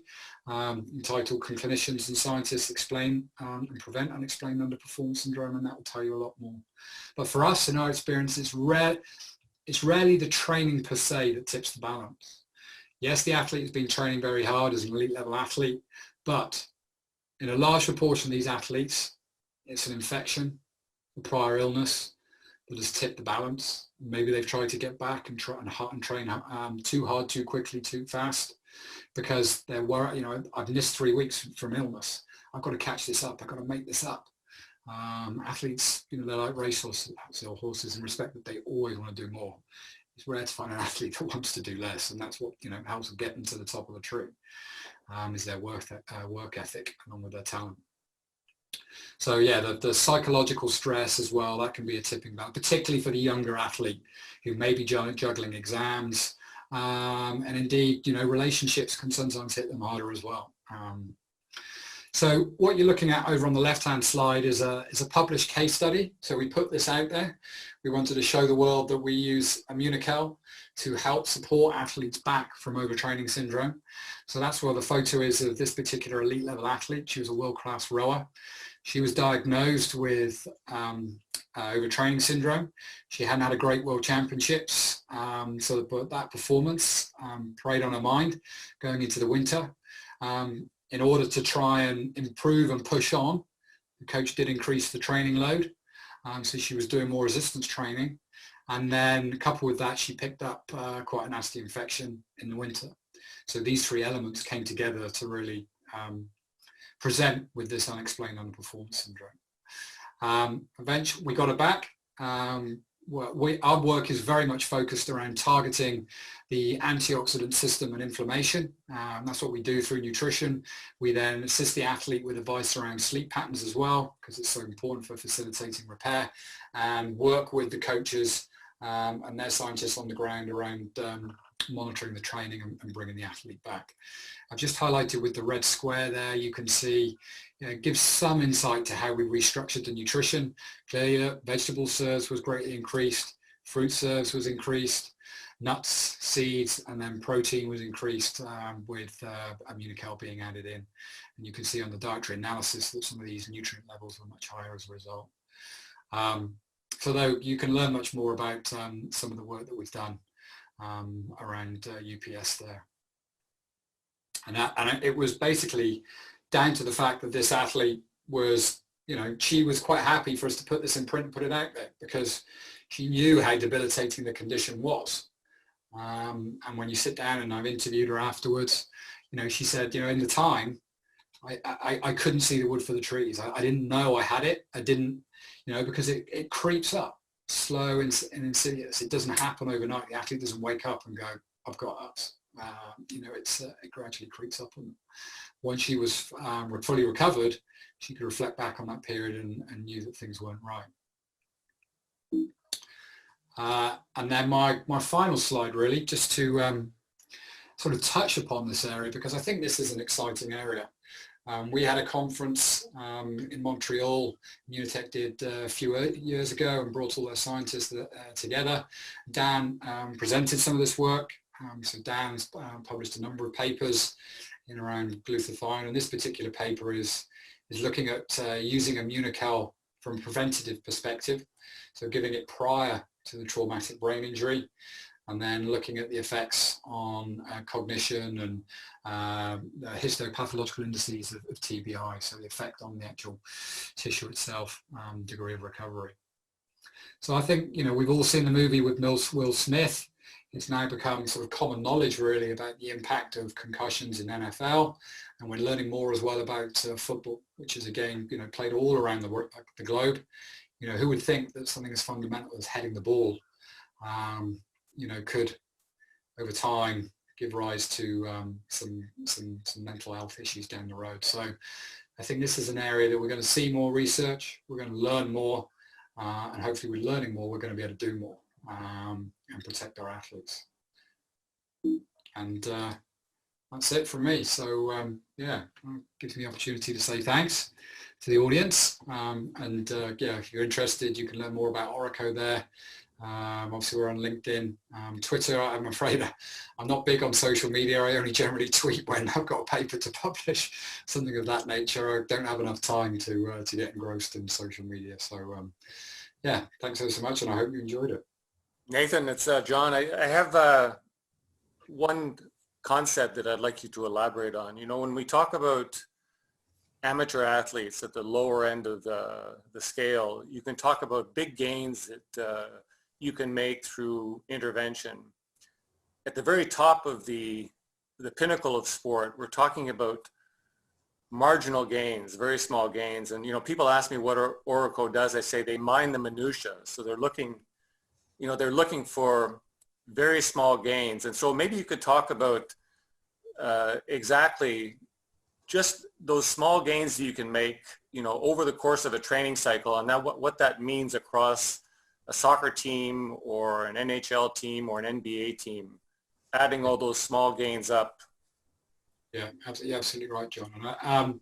entitled "Can Clinicians and Scientists Explain and Prevent Unexplained Underperformance Syndrome?" and that will tell you a lot more. But for us, in our experience, it's rarely the training per se that tips the balance. Yes, the athlete has been training very hard as an elite level athlete, but in a large proportion of these athletes, it's an infection, a prior illness that has tipped the balance. Maybe they've tried to get back and train too hard, too quickly, too fast, because they're worried, you know, I've missed 3 weeks from illness. I've got to catch this up. I've got to make this up. Athletes, you know, they're like racehorses in respect that they always want to do more. It's rare to find an athlete that wants to do less, and that's what, you know, helps them get them to the top of the tree, is their work ethic along with their talent. So yeah, the psychological stress as well, that can be a tipping balance, particularly for the younger athlete who may be juggling exams, and indeed, you know, relationships can sometimes hit them harder as well. So what you're looking at over on the left-hand slide is a published case study. So we put this out there. We wanted to show the world that we use IMMUNOCAL to help support athletes back from overtraining syndrome. So that's where the photo is of this particular elite level athlete. She was a world-class rower. She was diagnosed with overtraining syndrome. She hadn't had a great world championships, so that performance preyed on her mind going into the winter. In order to try and improve and push on, the coach did increase the training load. So she was doing more resistance training. And then coupled with that, she picked up quite a nasty infection in the winter. So these three elements came together to really present with this unexplained underperformance syndrome. Eventually, we got her back. our work is very much focused around targeting the antioxidant system and inflammation. That's what we do through nutrition. We then assist the athlete with advice around sleep patterns as well, because it's so important for facilitating repair, and work with the coaches and their scientists on the ground around monitoring the training and bringing the athlete back. I've just highlighted with the red square there, you can see, it gives some insight to how we restructured the nutrition. Clearly, vegetable serves was greatly increased, fruit serves was increased, nuts, seeds, and then protein was increased with IMMUNOCAL being added in. And you can see on the dietary analysis that some of these nutrient levels were much higher as a result. So though you can learn much more about some of the work that we've done around UPS there. And it was basically down to the fact that this athlete was, she was quite happy for us to put this in print and put it out there, because she knew how debilitating the condition was. And when you sit down, and I've interviewed her afterwards, she said, in the time, I couldn't see the wood for the trees. I didn't know I had it. I didn't, because it creeps up slow and insidious. It doesn't happen overnight. The athlete doesn't wake up and go, I've got ups. It gradually creeps up. And once she was fully recovered, she could reflect back on that period and knew that things weren't right. And then my final slide, really, just to sort of touch upon this area, because I think this is an exciting area. We had a conference in Montreal, Immunotech did a few years ago, and brought all their scientists together. Dan presented some of this work. So Dan's published a number of papers in around glutathione, and this particular paper is looking at using IMMUNOCAL from a preventative perspective, so giving it prior to the traumatic brain injury, and then looking at the effects on cognition and histopathological indices of TBI, so the effect on the actual tissue itself, degree of recovery. So I think, we've all seen the movie with Will Smith. It's now become sort of common knowledge, really, about the impact of concussions in NFL, and we're learning more as well about football, which is a game played all around the globe. Who would think that something as fundamental as heading the ball, could over time give rise to some mental health issues down the road. So I think this is an area that we're going to see more research. We're going to learn more, and hopefully with learning more, we're going to be able to do more. And protect our athletes. And that's it from me. So yeah, it gives me the opportunity to say thanks to the audience. Yeah, if you're interested, you can learn more about Orico there. Obviously we're on LinkedIn, Twitter. I'm afraid I'm not big on social media. I only generally tweet when I've got a paper to publish, something of that nature. I don't have enough time to get engrossed in social media. So yeah, thanks so much, and I hope you enjoyed it. Nathan, it's John. I have one concept that I'd like you to elaborate on. When we talk about amateur athletes at the lower end of the scale, you can talk about big gains that you can make through intervention. At the very top of the pinnacle of sport, we're talking about marginal gains, very small gains. And, people ask me what Orico does. I say they mine the minutia. So they're looking for very small gains. And so maybe you could talk about exactly just those small gains that you can make, over the course of a training cycle, and now what that means across a soccer team or an NHL team or an NBA team, adding all those small gains up. Yeah, absolutely right, John. And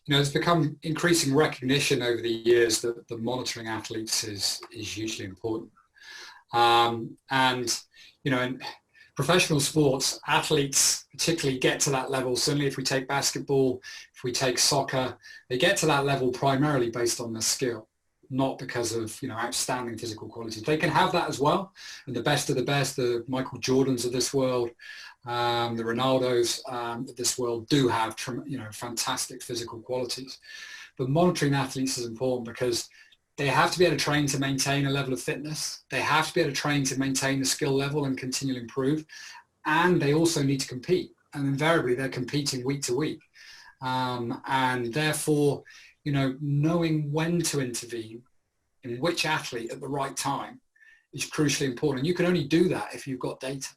it's become increasing recognition over the years that the monitoring athletes is hugely important. In professional sports, athletes particularly get to that level. Certainly if we take basketball, if we take soccer, they get to that level primarily based on their skill, not because of, outstanding physical qualities. They can have that as well. And the best of the best, the Michael Jordans of this world, the Ronaldos of this world do have, fantastic physical qualities. But monitoring athletes is important because they have to be able to train to maintain a level of fitness. They have to be able to train to maintain the skill level and continually improve. And they also need to compete. And invariably, they're competing week to week. And therefore, knowing when to intervene in which athlete at the right time is crucially important. And you can only do that if you've got data.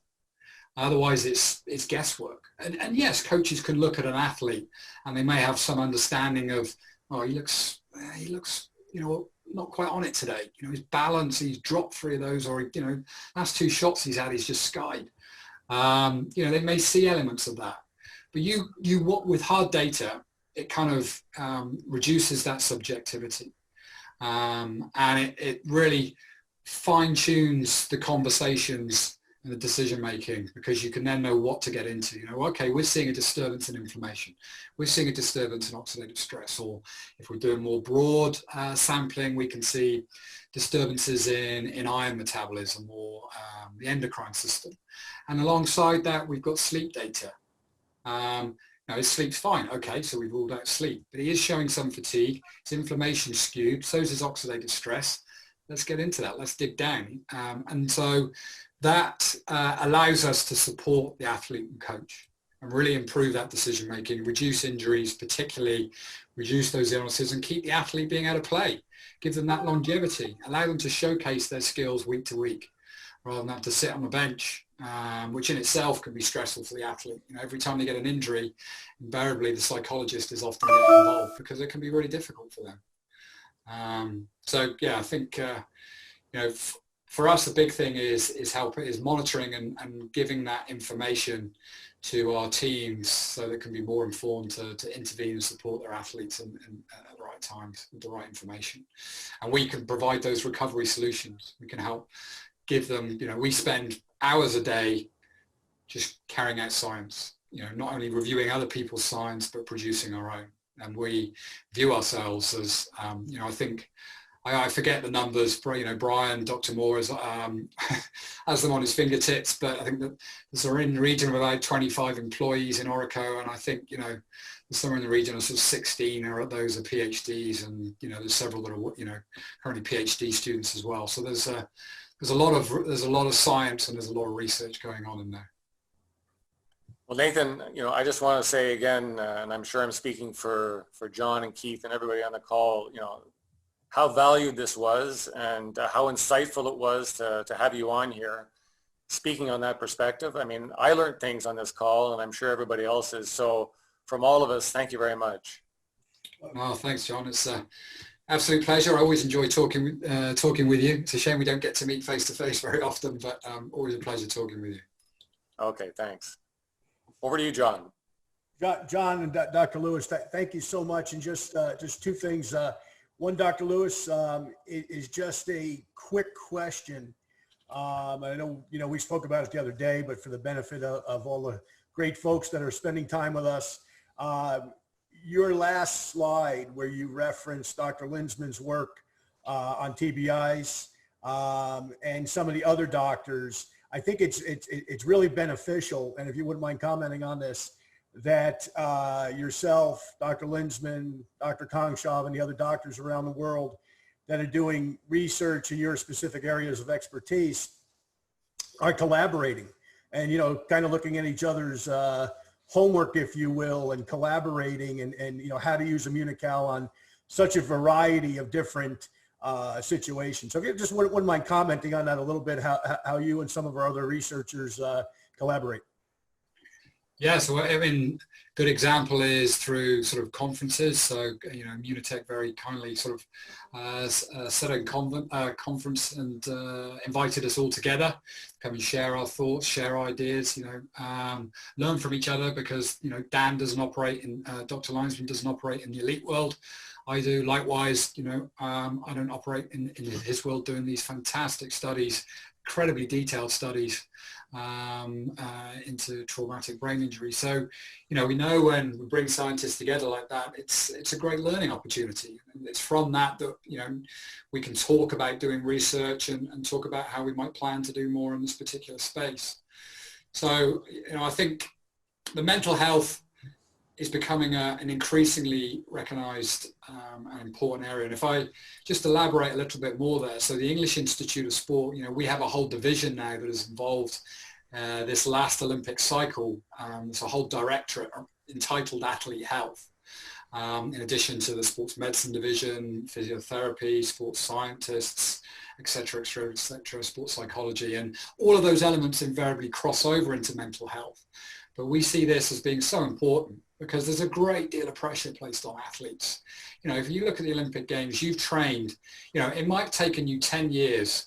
Otherwise, it's guesswork. And yes, coaches can look at an athlete and they may have some understanding of, oh, he looks, you know, not quite on it today. You know, his balance, he's dropped 3 of those, or, you know, last 2 shots he's had, he's just skied. You know, they may see elements of that. But with hard data, it kind of reduces that subjectivity. And it really fine-tunes the conversations and the decision making, because you can then know what to get into. You know, okay, we're seeing a disturbance in inflammation, we're seeing a disturbance in oxidative stress, or if we're doing more broad sampling, we can see disturbances in iron metabolism or the endocrine system. And alongside that, we've got sleep data. Now his sleep's fine, okay, so we've ruled out sleep, but he is showing some fatigue, his inflammation skewed, so is his oxidative stress. Let's get into that, let's dig down. And so that allows us to support the athlete and coach and really improve that decision making, reduce injuries, particularly reduce those illnesses, and keep the athlete being able to play, give them that longevity, allow them to showcase their skills week to week rather than have to sit on the bench, which in itself can be stressful for the athlete. You know, every time they get an injury, invariably the psychologist is often getting involved because it can be really difficult for them. So yeah, I think you know, for us, the big thing is monitoring and giving that information to our teams so they can be more informed to intervene and support their athletes at the right times with the right information. And we can provide those recovery solutions. We can help give them, you know, we spend hours a day just carrying out science, you know, not only reviewing other people's science, but producing our own. And we view ourselves as, you know, I think, I forget the numbers, you know, Brian, Dr. Moore has them on his fingertips, but I think that there's in the region of about 25 employees in Orico, and I think, you know, there's somewhere in the region of sort of 16 or those are PhDs, and, you know, there's several that are, you know, currently PhD students as well. So there's a lot of science and there's a lot of research going on in there. Well, Nathan, you know, I just want to say again, and I'm sure I'm speaking for John and Keith and everybody on the call, you know, how valued this was and how insightful it was to have you on here speaking on that perspective. I mean, I learned things on this call, and I'm sure everybody else is. So from all of us, thank you very much. Oh, thanks, John. It's an absolute pleasure. I always enjoy talking with you. It's a shame we don't get to meet face to face very often, but always a pleasure talking with you. Okay, thanks. Over to you, John. John and Dr. Lewis, thank you so much. And just 2 things. One, Dr. Lewis, is just a quick question. I know, you know, we spoke about it the other day, but for the benefit of all the great folks that are spending time with us, your last slide where you referenced Dr. Linzman's work on TBIs and some of the other doctors, I think it's really beneficial. And if you wouldn't mind commenting on this, that yourself, Dr. Linzman, Dr. Kongshaw, and the other doctors around the world that are doing research in your specific areas of expertise are collaborating and, you know, kind of looking at each other's homework, if you will, and collaborating and, you know, how to use IMMUNOCAL on such a variety of different situations. So if you just wouldn't mind commenting on that a little bit, how you and some of our other researchers collaborate. Yeah, so I mean, good example is through sort of conferences. So, you know, Immunotech very kindly sort of set a conference and invited us all together, come and share our thoughts, share ideas, you know, learn from each other, because, you know, Dan doesn't operate in, Dr. Linzman doesn't operate in the elite world. I do. Likewise, you know, I don't operate in his world doing these fantastic studies, incredibly detailed studies into traumatic brain injury. So, you know, we know when we bring scientists together like that, it's a great learning opportunity. And it's from that, you know, we can talk about doing research and talk about how we might plan to do more in this particular space. So, you know, I think the mental health is becoming an increasingly recognized and important area. And if I just elaborate a little bit more there, so the English Institute of Sport, you know, we have a whole division now that is involved this last Olympic cycle. It's a whole directorate entitled Athlete Health. in addition to the sports medicine division, physiotherapy, sports scientists, etc., etc., etc., sports psychology, and all of those elements invariably cross over into mental health. But we see this as being so important because there's a great deal of pressure placed on athletes. You know, if you look at the Olympic Games, you've trained, you know, it might have taken you 10 years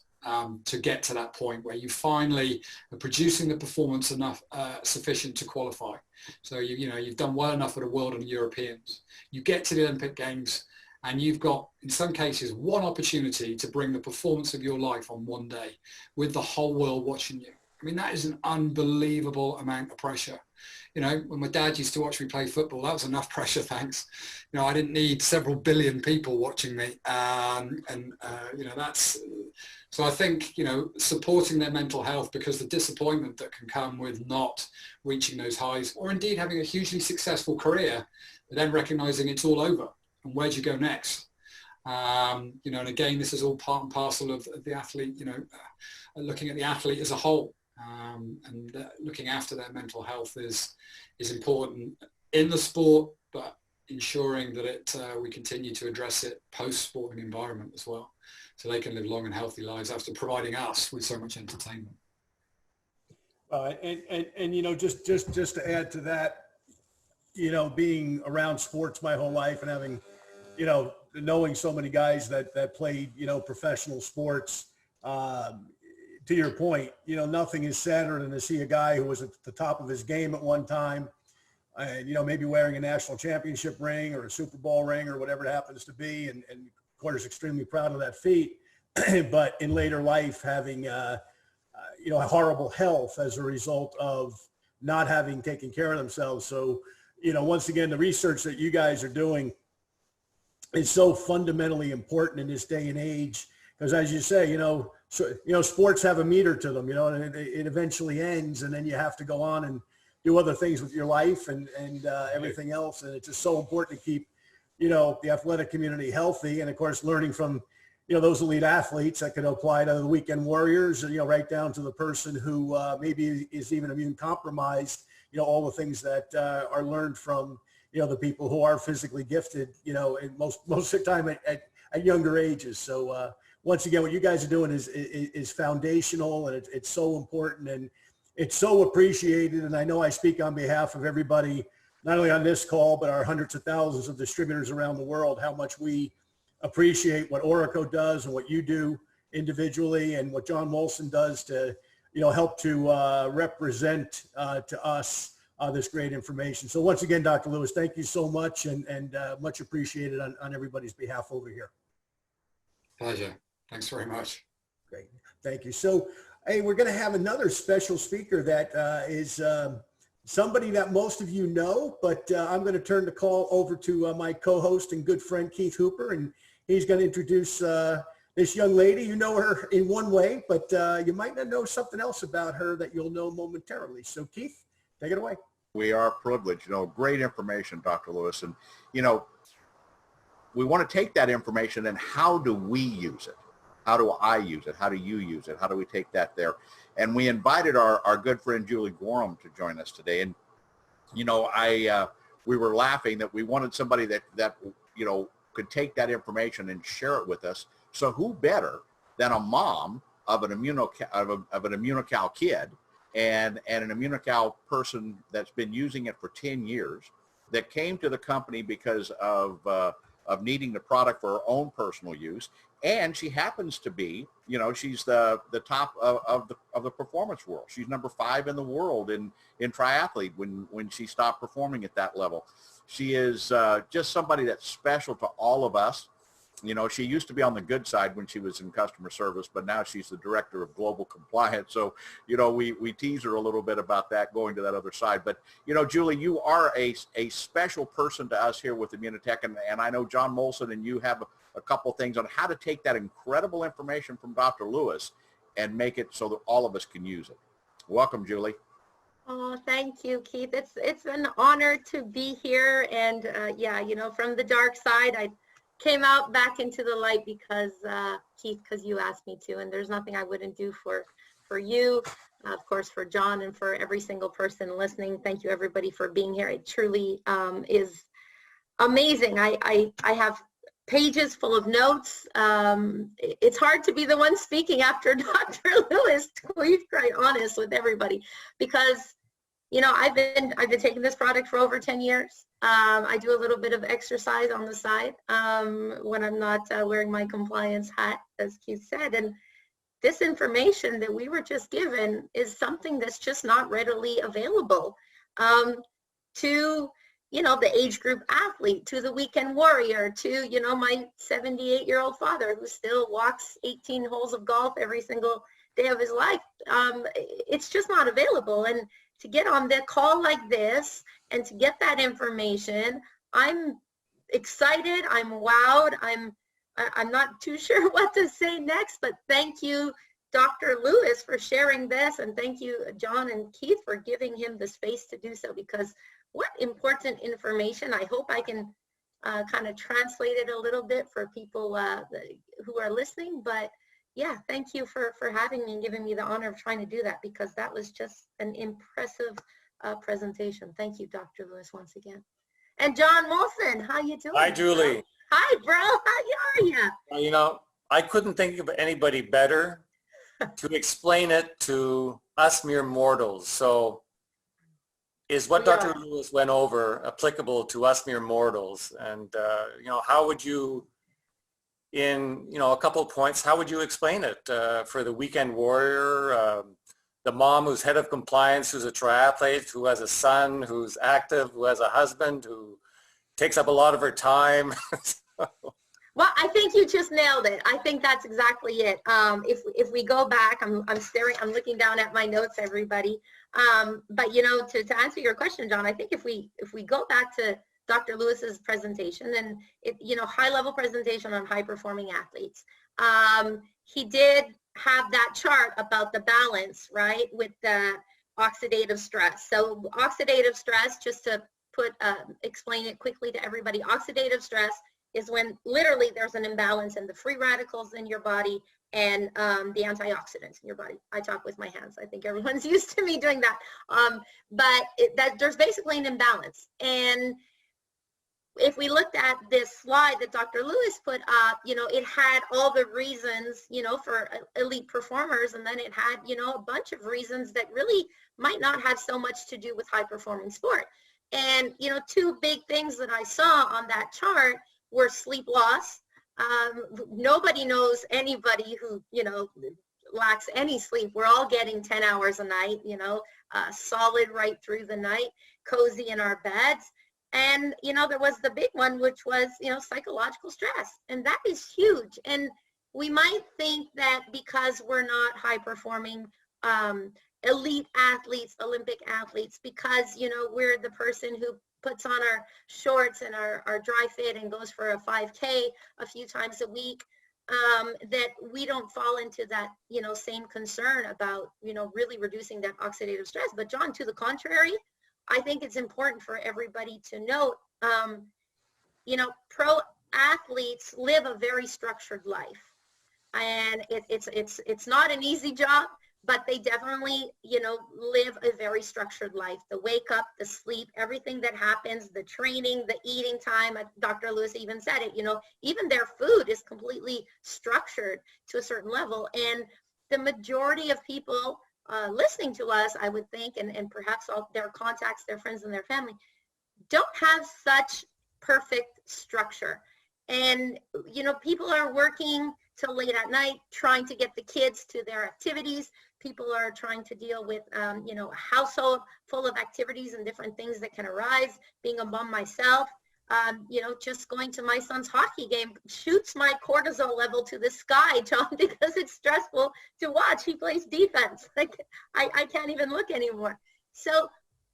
to get to that point where you finally are producing the performance enough sufficient to qualify. So you've done well enough at the World and Europeans. You get to the Olympic Games and you've got, in some cases, one opportunity to bring the performance of your life on one day with the whole world watching you. I mean, that is an unbelievable amount of pressure. You know, when my dad used to watch me play football, that was enough pressure, thanks. You know, I didn't need several billion people watching me. You know, that's, so I think, you know, supporting their mental health, because the disappointment that can come with not reaching those highs, or indeed having a hugely successful career, but then recognizing it's all over and where do you go next? You know, and again, this is all part and parcel of the athlete, you know, looking at the athlete as a whole. Looking after their mental health is important in the sport, but ensuring that we continue to address it post-sporting environment as well, so they can live long and healthy lives after providing us with so much entertainment. And you know, just to add to that, you know, being around sports my whole life and having, you know, knowing so many guys that played, you know, professional sports, to your point, you know, nothing is sadder than to see a guy who was at the top of his game at one time, and, you know, maybe wearing a national championship ring or a Super Bowl ring or whatever it happens to be. And of course, extremely proud of that feat, but in later life having, you know, a horrible health as a result of not having taken care of themselves. So, you know, once again, the research that you guys are doing is so fundamentally important in this day and age, because as you say, you know, sports have a meter to them, you know, and it eventually ends, and then you have to go on and do other things with your life and everything else. And it's just so important to keep, you know, the athletic community healthy. And of course, learning from, you know, those elite athletes that could apply to the weekend warriors, you know, right down to the person who maybe is even immune compromised, you know, all the things that are learned from, you know, the people who are physically gifted, you know, and most of the time at younger ages. So once again, what you guys are doing is foundational, and it's so important, and it's so appreciated. And I know I speak on behalf of everybody, not only on this call, but our hundreds of thousands of distributors around the world, how much we appreciate what Oracle does and what you do individually, and what John Molson does to, you know, help to represent to us this great information. So once again, Dr. Lewis, thank you so much, and much appreciated on everybody's behalf over here. Pleasure. Thanks very much. Great. Thank you. So, hey, we're going to have another special speaker that is somebody that most of you know, but I'm going to turn the call over to my co-host and good friend, Keith Hooper, and he's going to introduce this young lady. You know her in one way, but you might not know something else about her that you'll know momentarily. So, Keith, take it away. We are privileged, you know, great information, Dr. Lewis. And, you know, we want to take that information, and how do we use it? How do I use it? How do you use it? How do we take that there? And we invited our good friend Julie Gorham to join us today. And, you know, we were laughing that we wanted somebody that you know, could take that information and share it with us. So who better than a mom of an IMMUNOCAL kid and an IMMUNOCAL person that's been using it for 10 years, that came to the company because of needing the product for her own personal use. And she happens to be, you know, she's the top of the performance world. She's number 5 in the world in triathlete when she stopped performing at that level. She is just somebody that's special to all of us. You know, she used to be on the good side when she was in customer service, but now she's the director of global compliance. So, you know, we tease her a little bit about that, going to that other side. But, you know, Julie, you are a special person to us here with Immunotech, and I know John Molson and you have a couple things on how to take that incredible information from Dr. Lewis and make it so that all of us can use it. Welcome, Julie. Oh, thank you, Keith. It's an honor to be here. And yeah, you know, from the dark side, I came out back into the light because, Keith, because you asked me to, and there's nothing I wouldn't do for you, of course, for John, and for every single person listening. Thank you, everybody, for being here. It truly is amazing. I have pages full of notes. It's hard to be the one speaking after Dr. Lewis, to be quite honest with everybody, because you know, I've been taking this product for over 10 years. I do a little bit of exercise on the side when I'm not wearing my compliance hat, as Keith said. And this information that we were just given is something that's just not readily available to, you know, the age group athlete, to the weekend warrior, to, you know, my 78-year-old father who still walks 18 holes of golf every single day of his life. It's just not available. And to get on the call like this and to get that information, I'm excited, I'm wowed, I'm not too sure what to say next, but thank you, Dr. Lewis, for sharing this, and thank you, John and Keith, for giving him the space to do so, because what important information. I hope I can kind of translate it a little bit for people who are listening, but yeah, thank you for having me and giving me the honor of trying to do that, because that was just an impressive presentation. Thank you, Dr. Lewis, once again. And John Molson, how you doing? Hi, Julie. Hi, bro. How are you? You know, I couldn't think of anybody better to explain it to us mere mortals. So is what Dr. Lewis went over applicable to us mere mortals? And, you know, how would you, in, you know, a couple of points, how would you explain it for the weekend warrior, the mom who's head of compliance, who's a triathlete, who has a son, who's active, who has a husband, who takes up a lot of her time? Well, I think you just nailed it. I think that's exactly it. If we go back, I'm looking down at my notes, everybody. But you know, to answer your question, John, I think if we go back to Dr. Lewis's presentation, and you know, high level presentation on high performing athletes, he did have that chart about the balance, right, with the oxidative stress. So oxidative stress, just to explain it quickly to everybody, oxidative stress is when literally there's an imbalance in the free radicals in your body and the antioxidants in your body. I talk with my hands. I think everyone's used to me doing that. But there's basically an imbalance. And if we looked at this slide that Dr. Lewis put up, you know, it had all the reasons, you know, for elite performers, and then it had, you know, a bunch of reasons that really might not have so much to do with high performing sport. And, you know, two big things that I saw on that chart were sleep loss. Nobody knows anybody who, you know, lacks any sleep. We're all getting 10 hours a night, you know, solid right through the night, cozy in our beds. And, you know, there was the big one, which was, you know, psychological stress. And that is huge. And we might think that because we're not high performing elite athletes, Olympic athletes, because, you know, we're the person who puts on our shorts and our dry fit and goes for a 5K a few times a week, that we don't fall into that, you know, same concern about, you know, really reducing that oxidative stress. But John, to the contrary, I think it's important for everybody to note, you know, pro athletes live a very structured life, and it's not an easy job, but they definitely, you know, live a very structured life. The wake up, the sleep, everything that happens, the training, the eating time. Dr. Lewis even said it, you know, even their food is completely structured to a certain level. And the majority of people listening to us, I would think, and perhaps all their contacts, their friends and their family, don't have such perfect structure. And, you know, people are working till late at night, trying to get the kids to their activities. People are trying to deal with, you know, a household full of activities and different things that can arise. Being a mom myself, you know, just going to my son's hockey game shoots my cortisol level to the sky, John, because it's stressful to watch. He plays defense. Like, I can't even look anymore. So,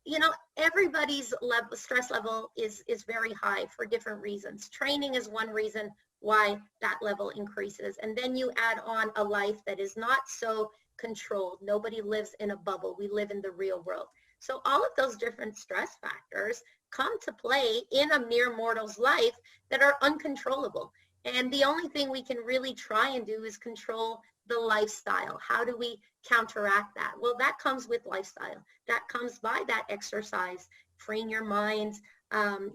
you know, everybody's stress level is very high for different reasons. Training is one reason why that level increases. And then you add on a life that is not so controlled. Nobody lives in a bubble. We live in the real world. So all of those different stress factors come to play in a mere mortal's life that are uncontrollable. And the only thing we can really try and do is control the lifestyle. How do we counteract that? Well, that comes with lifestyle. That comes by that exercise freeing your mind,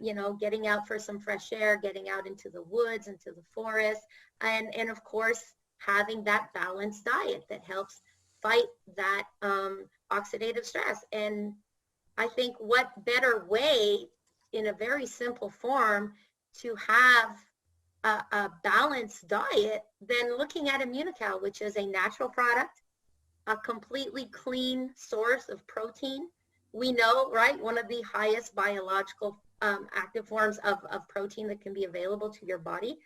you know, getting out for some fresh air, getting out into the woods, into the forest, and of course, having that balanced diet that helps fight that oxidative stress. And I think what better way in a very simple form to have a balanced diet than looking at IMMUNOCAL, which is a natural product, a completely clean source of protein. We know, right, one of the highest biological active forms of protein that can be available to your body.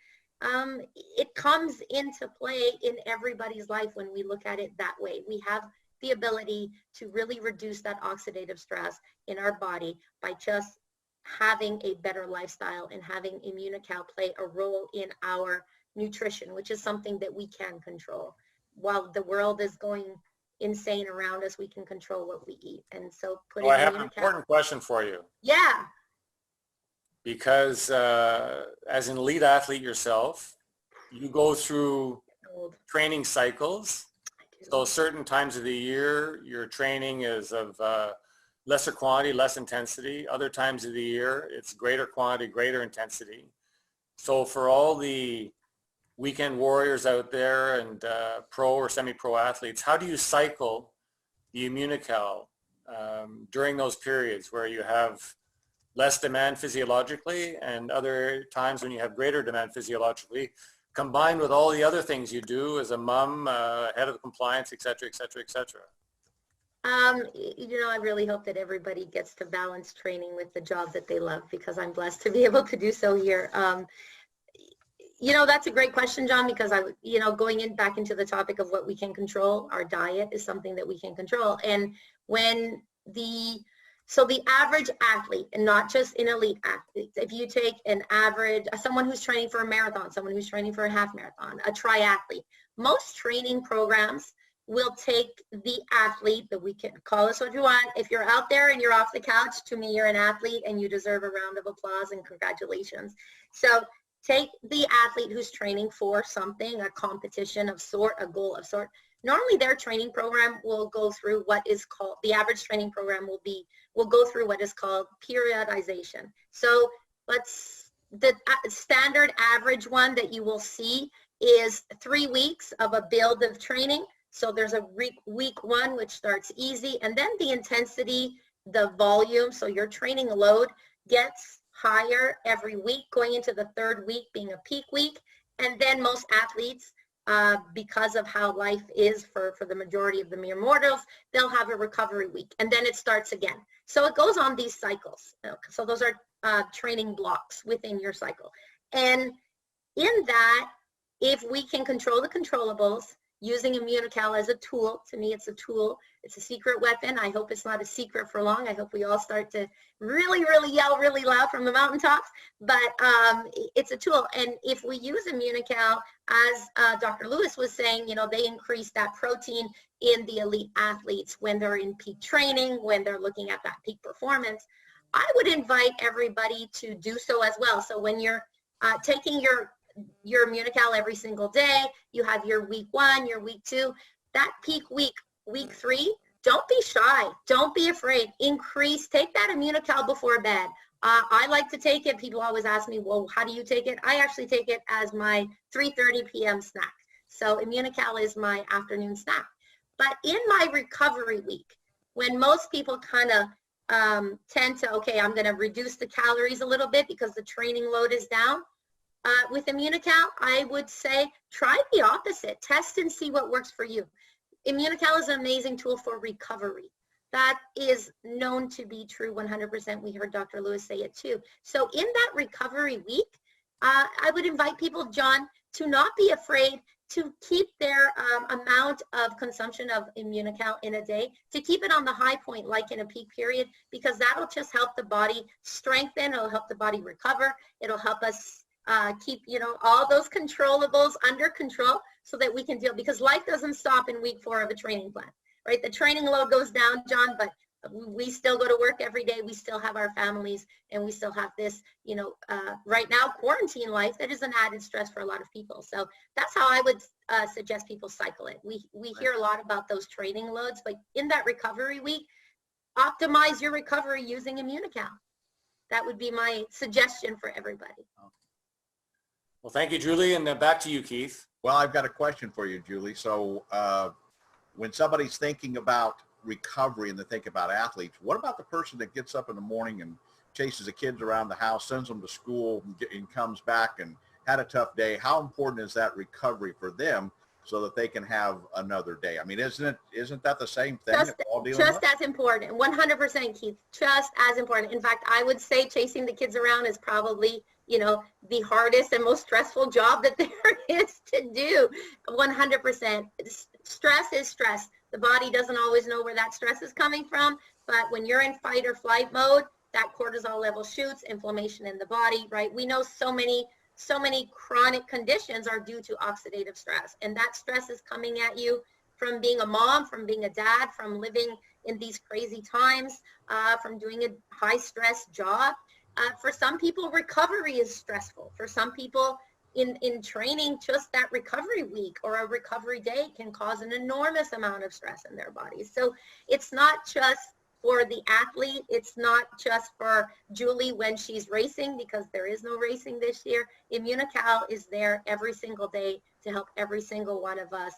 It comes into play in everybody's life when we look at it that way. We have the ability to really reduce that oxidative stress in our body by just having a better lifestyle and having IMMUNOCAL play a role in our nutrition, which is something that we can control. While the world is going insane around us, we can control what we eat. And so putting I have an IMMUNOCAL. important question for you. Yeah. Because as an elite athlete yourself, you go through training cycles. So certain times of the year, your training is of lesser quantity, less intensity. Other times of the year, it's greater quantity, greater intensity. So for all the weekend warriors out there and pro or semi-pro athletes, how do you cycle the IMMUNOCAL during those periods where you have less demand physiologically and other times when you have greater demand physiologically, combined with all the other things you do as a mom, head of compliance, et cetera, et cetera, et cetera? You know, I really hope that everybody gets to balance training with the job that they love, because I'm blessed to be able to do so here. You know, that's a great question, John, because you know, going back into the topic of what we can control, our diet is something that we can control. And when so the average athlete, and not just an elite athlete, if you take an average, someone who's training for a marathon, someone who's training for a half marathon, a triathlete, most training programs will take the athlete, that we can call us what you want. If you're out there and you're off the couch, to me, you're an athlete and you deserve a round of applause and congratulations. So take the athlete who's training for something, a competition of sort, a goal of sort. Normally their training program will go through what is called, the average training program will go through what is called periodization. So the standard average one that you will see is 3 weeks of a build of training. So there's a week one, which starts easy, and then the intensity, the volume, so your training load gets higher every week, going into the third week being a peak week. And then most athletes, because of how life is for the majority of the mere mortals, they'll have a recovery week, and then it starts again. So it goes on these cycles. So those are training blocks within your cycle. And in that, if we can control the controllables, using IMMUNOCAL as a tool, to me it's a tool, it's a secret weapon. I hope it's not a secret for long. I hope we all start to really, really yell really loud from the mountaintops, but it's a tool. And if we use IMMUNOCAL, as Dr. Lewis was saying, you know, they increase that protein in the elite athletes when they're in peak training, when they're looking at that peak performance. I would invite everybody to do so as well. So when you're taking your IMMUNOCAL every single day, you have your week one, your week two, that peak week, week three, don't be shy, don't be afraid, take that IMMUNOCAL before bed. I like to take it. People always ask me, well, how do you take it? I actually take it as my 3:30 p.m. snack. So IMMUNOCAL is my afternoon snack. But in my recovery week, when most people kind of tend to, okay, I'm going to reduce the calories a little bit because the training load is down, with IMMUNOCAL, I would say try the opposite. Test and see what works for you. IMMUNOCAL is an amazing tool for recovery. That is known to be true 100%. We heard Dr. Lewis say it too. So in that recovery week, I would invite people, John, to not be afraid to keep their amount of consumption of IMMUNOCAL in a day, to keep it on the high point, like in a peak period, because that'll just help the body strengthen. It'll help the body recover. It'll help us keep, you know, all those controllables under control so that we can deal, because life doesn't stop in week 4 of a training plan, right? The training load goes down, John, but we still go to work every day. We still have our families, and we still have this, you know, right now, quarantine life that is an added stress for a lot of people. So that's how I would suggest people cycle it. We hear a lot about those training loads, but in that recovery week, optimize your recovery using IMMUNOCAL. That would be my suggestion for everybody. Well, thank you, Julie, and back to you, Keith. Well, I've got a question for you, Julie. So when somebody's thinking about recovery and they think about athletes, what about the person that gets up in the morning and chases the kids around the house, sends them to school, and comes back and had a tough day? How important is that recovery for them so that they can have another day? I mean, isn't that the same thing? Just as important. 100%, Keith. Just as important. In fact, I would say chasing the kids around is probably, you know, the hardest and most stressful job that there is to do. 100%. Stress is stress. The body doesn't always know where that stress is coming from, but when you're in fight or flight mode, that cortisol level shoots, inflammation in the body, right? We know so many chronic conditions are due to oxidative stress, and that stress is coming at you from being a mom, from being a dad, from living in these crazy times, from doing a high stress job. For some people, recovery is stressful. For some people in training, just that recovery week or a recovery day can cause an enormous amount of stress in their bodies. So it's not just for the athlete. It's not just for Julie when she's racing, because there is no racing this year. IMMUNOCAL is there every single day to help every single one of us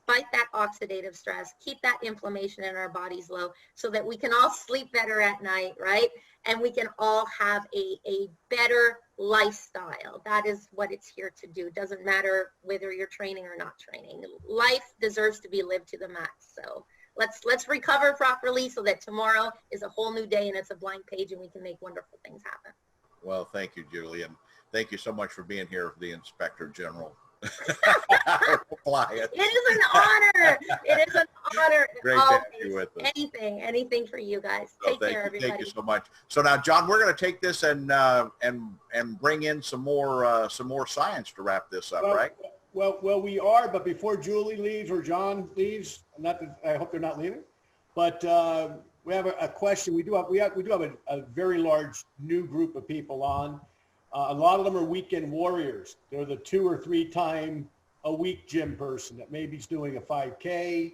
fight that oxidative stress, keep that inflammation in our bodies low so that we can all sleep better at night, right? And we can all have a better lifestyle. That is what it's here to do. It doesn't matter whether you're training or not training. Life deserves to be lived to the max. So let's recover properly so that tomorrow is a whole new day and it's a blank page and we can make wonderful things happen. Well, thank you, Julie, and thank you so much for being here, the Inspector General. It is an honor. It is an honor. Great to have you with us. Anything for you guys. Take care, everybody. Thank you so much. So now, John, we're going to take this and bring in some more science to wrap this up, right? Well, we are, but before Julie leaves or John leaves, not that I hope they're not leaving, but we have a question. We do have a very large new group of people on. A lot of them are weekend warriors. They're the 2 or 3 time a week gym person that maybe is doing a 5K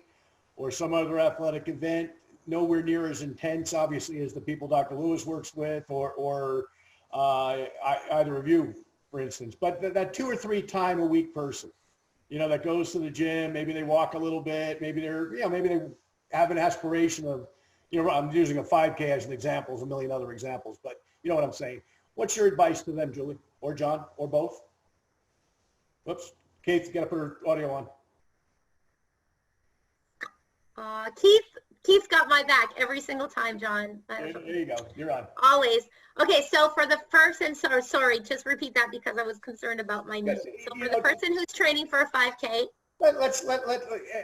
or some other athletic event, nowhere near as intense, obviously, as the people Dr. Lewis works with or either of you, for instance. But that 2 or 3 time a week person, you know, that goes to the gym, maybe they walk a little bit, maybe maybe they have an aspiration of, you know, I'm using a 5K as an example, there's a million other examples, but you know what I'm saying. What's your advice to them, Julie, or John, or both? Whoops, Kate, you got to put her audio on. Keith's got my back every single time, John. There you go, you're on. Always. Okay, so for the person, sorry, just repeat that because I was concerned about my knee. So for the person who's training for a 5K.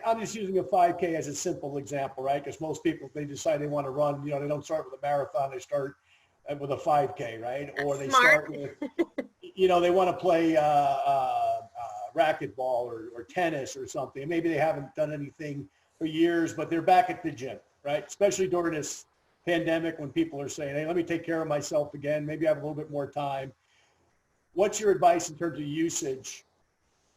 I'm just using a 5K as a simple example, right? Because most people, they decide they want to run, you know, they don't start with a marathon, they start with a 5K, right? Or they start with, you know, they want to play racquetball or tennis or something. Maybe they haven't done anything for years, but they're back at the gym, right? Especially during this pandemic when people are saying, hey, let me take care of myself again. Maybe I have a little bit more time. What's your advice in terms of usage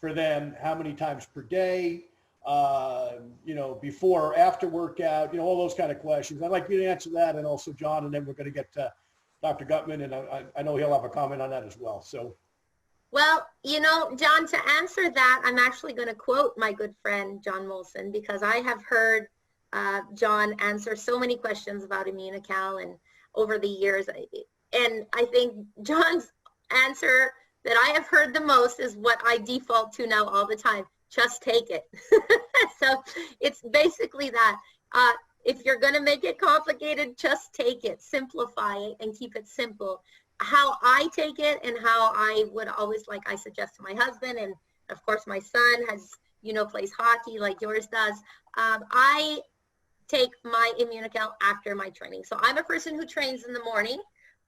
for them? How many times per day? You know, before or after workout? You know, all those kind of questions. I'd like you to answer that, and also John, and then we're going to get to Dr. Gutman, and I know he'll have a comment on that as well. So, well, you know, John, to answer that, I'm actually going to quote my good friend, John Molson, because I have heard John answer so many questions about IMMUNOCAL and over the years. And I think John's answer that I have heard the most is what I default to now all the time. Just take it. So it's basically that. If you're going to make it complicated, just take it, simplify it, and keep it simple. How I take it and how I would always, like I suggest to my husband, and of course my son has, you know, plays hockey like yours does. I take my IMMUNOCAL after my training. So I'm a person who trains in the morning,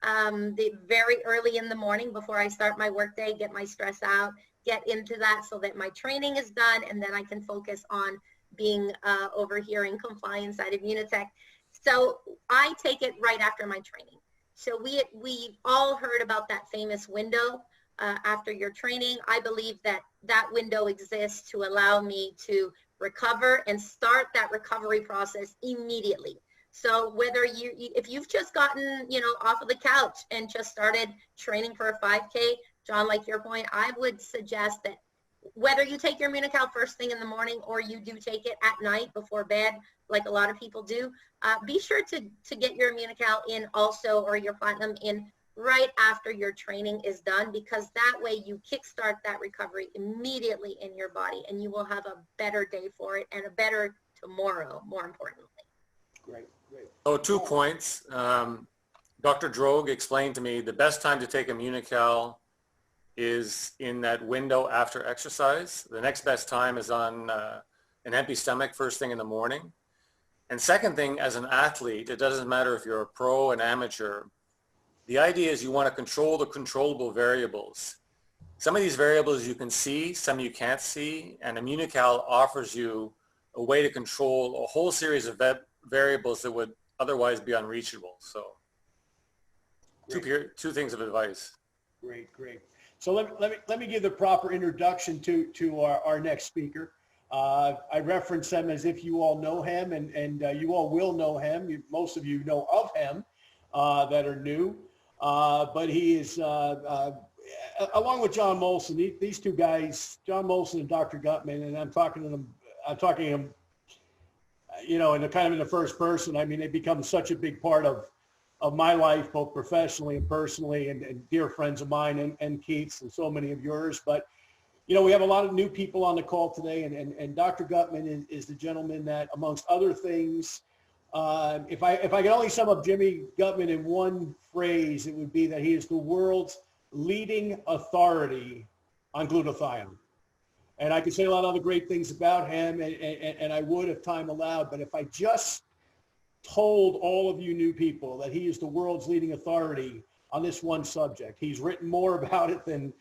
very early in the morning before I start my workday, get my stress out, get into that so that my training is done, and then I can focus on being over here in compliance at Immunotech. So I take it right after my training. So we all heard about that famous window after your training. I believe that that window exists to allow me to recover and start that recovery process immediately. So whether if you've just gotten, off of the couch and just started training for a 5K, John, like your point, I would suggest that whether you take your IMMUNOCAL first thing in the morning or you do take it at night before bed, like a lot of people do, be sure to get your IMMUNOCAL in also, or your platinum in right after your training is done, because that way you kickstart that recovery immediately in your body, and you will have a better day for it and a better tomorrow, more importantly. Great, great. Oh, 2 points. Dr. Droge explained to me the best time to take IMMUNOCAL is in that window after exercise. The next best time is on an empty stomach first thing in the morning. And second thing, as an athlete, it doesn't matter if you're a pro, an amateur. The idea is you want to control the controllable variables. Some of these variables you can see, some you can't see, and IMMUNOCAL offers you a way to control a whole series of variables that would otherwise be unreachable. So two things of advice. Great, great. So let me give the proper introduction to our next speaker. I reference him as if you all know him, and you all will know him. Most of you know of him that are new. But he is, along with John Molson, these two guys, John Molson and Dr. Gutman, and I'm talking to him, in the first person. I mean, they become such a big part of my life, both professionally and personally, and dear friends of mine and Keith's and so many of yours. But, we have a lot of new people on the call today, and Dr. Gutman is the gentleman that, amongst other things, if I could only sum up Jimmy Gutman in one phrase, it would be that he is the world's leading authority on glutathione. And I could say a lot of other great things about him, and I would if time allowed. But if I just told all of you new people that he is the world's leading authority on this one subject, he's written more about it than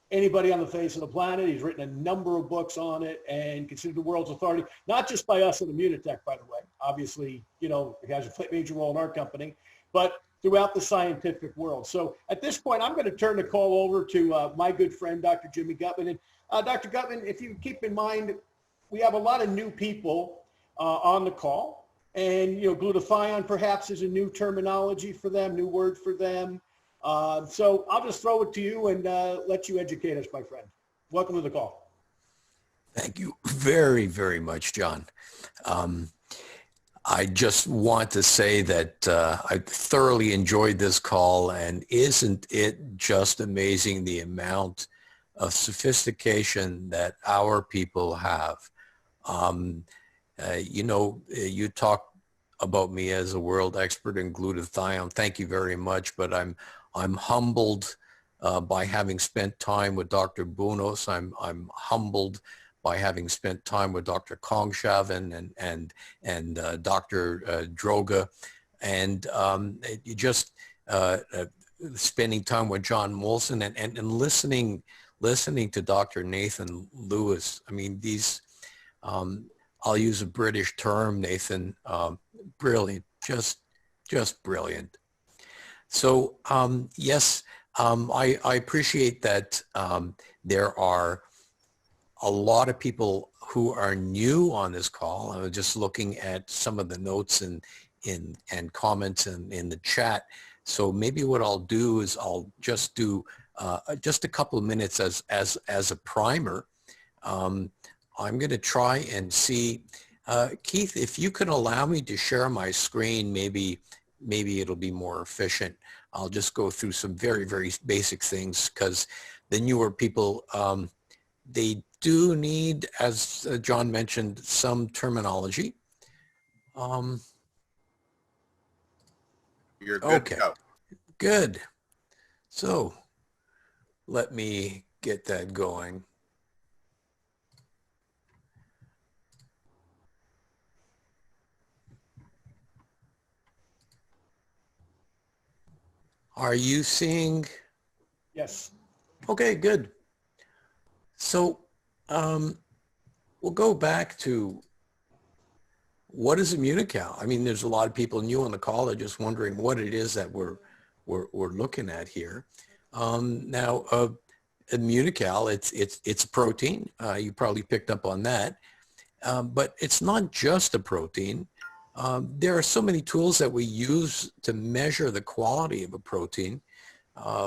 anybody on the face of the planet. He's written a number of books on it and considered the world's authority, not just by us at Immunotech, by the way. Obviously, he has a major role in our company, but throughout the scientific world. So at this point, I'm going to turn the call over to my good friend, Dr. Jimmy Gutman. And Dr. Gutman, if you keep in mind, we have a lot of new people on the call, and glutathione perhaps is a new terminology for them, new word for them. So I'll just throw it to you and let you educate us, my friend. Welcome to the call. Thank you very, very much, John. I just want to say that I thoroughly enjoyed this call, and isn't it just amazing the amount of sophistication that our people have. You talk about me as a world expert in glutathione. Thank you very much, but I'm humbled by having spent time with Dr. Bunos. I'm humbled by having spent time with Dr. Kongshaven and Dr. Droga, and you just spending time with John Molson and listening to Dr. Nathan Lewis. I mean, these, I'll use a British term, Nathan, brilliant, just brilliant. So yes, I appreciate that there are a lot of people who are new on this call. I was just looking at some of the notes and comments in the chat. So maybe what I'll do is I'll just do just a couple of minutes as a primer. I'm going to try and see, Keith, if you can allow me to share my screen, maybe it'll be more efficient. I'll just go through some very, very basic things, because the newer people, they do need, as John mentioned, some terminology. You're good. Okay, good. So let me get that going. Are you seeing? Yes. Okay, good. So we'll go back to what is IMMUNOCAL? I mean, there's a lot of people new on the call that are just wondering what it is that we're looking at here. Now, IMMUNOCAL, it's a protein. You probably picked up on that, but it's not just a protein. There are so many tools that we use to measure the quality of a protein.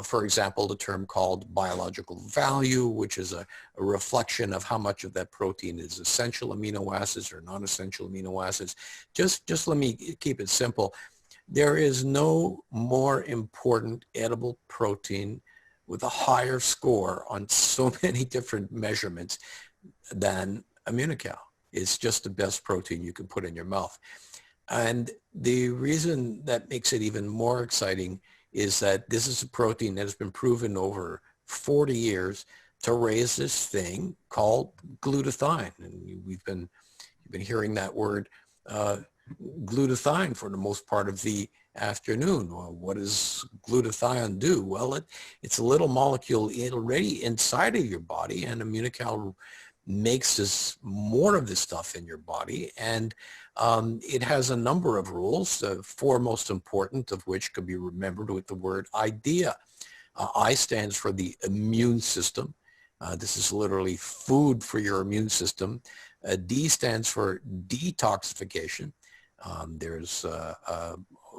For example, the term called biological value, which is a reflection of how much of that protein is essential amino acids or non-essential amino acids. Just let me keep it simple. There is no more important edible protein with a higher score on so many different measurements than IMMUNOCAL. It's just the best protein you can put in your mouth. And the reason that makes it even more exciting is that this is a protein that has been proven over 40 years to raise this thing called glutathione. And you've been hearing that word glutathione for the most part of the afternoon. Well, what does glutathione do? Well, it's a little molecule already inside of your body, and IMMUNOCAL makes this more of this stuff in your body, and it has a number of rules, the four most important of which could be remembered with the word IDEA. I stands for the immune system. This is literally food for your immune system. D stands for detoxification. There's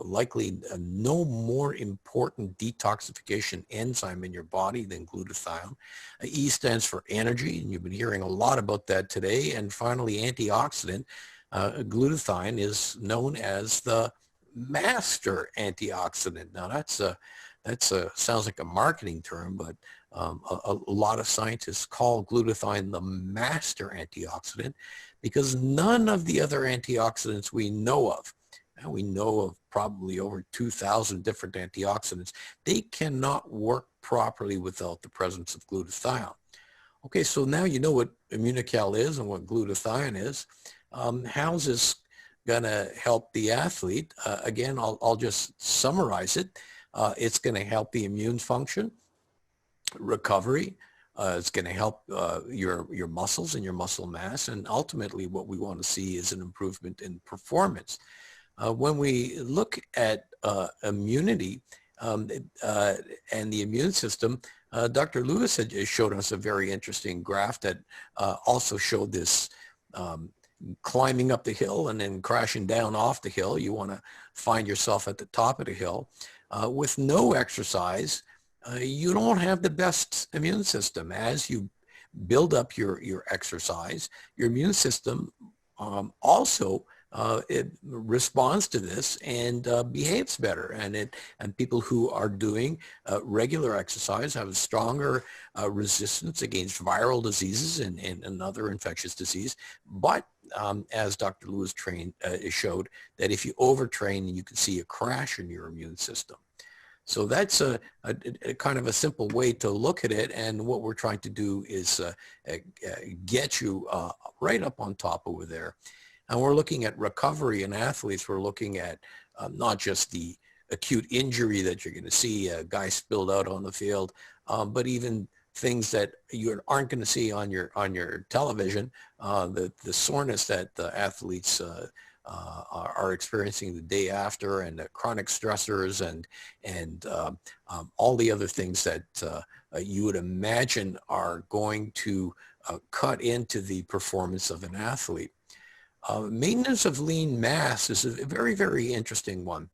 likely no more important detoxification enzyme in your body than glutathione. E stands for energy, and you've been hearing a lot about that today. And finally, antioxidant. Glutathione is known as the master antioxidant. Now sounds like a marketing term, but a lot of scientists call glutathione the master antioxidant because none of the other antioxidants we know of, and we know of probably over 2,000 different antioxidants, they cannot work properly without the presence of glutathione. Okay, so now you know what IMMUNOCAL is and what glutathione is. How's this going to help the athlete? Again, I'll just summarize it. It's going to help the immune function, recovery. It's going to help your muscles and your muscle mass. And ultimately, what we want to see is an improvement in performance. When we look at immunity and the immune system, Dr. Lewis had showed us a very interesting graph that also showed this climbing up the hill and then crashing down off the hill. You want to find yourself at the top of the hill. With no exercise, you don't have the best immune system. As you build up your exercise, your immune system also it responds to this and behaves better. And people who are doing regular exercise have a stronger resistance against viral diseases and other infectious disease. But as Dr. Lewis showed, that if you overtrain, you can see a crash in your immune system. So that's a kind of a simple way to look at it. And what we're trying to do is get you right up on top over there. And we're looking at recovery in athletes. We're looking at not just the acute injury that you're going to see, a guy spilled out on the field, but even things that you aren't going to see on your television, the soreness that the athletes are experiencing the day after, and the chronic stressors and all the other things that you would imagine are going to cut into the performance of an athlete. Maintenance of lean mass is a very, very interesting one.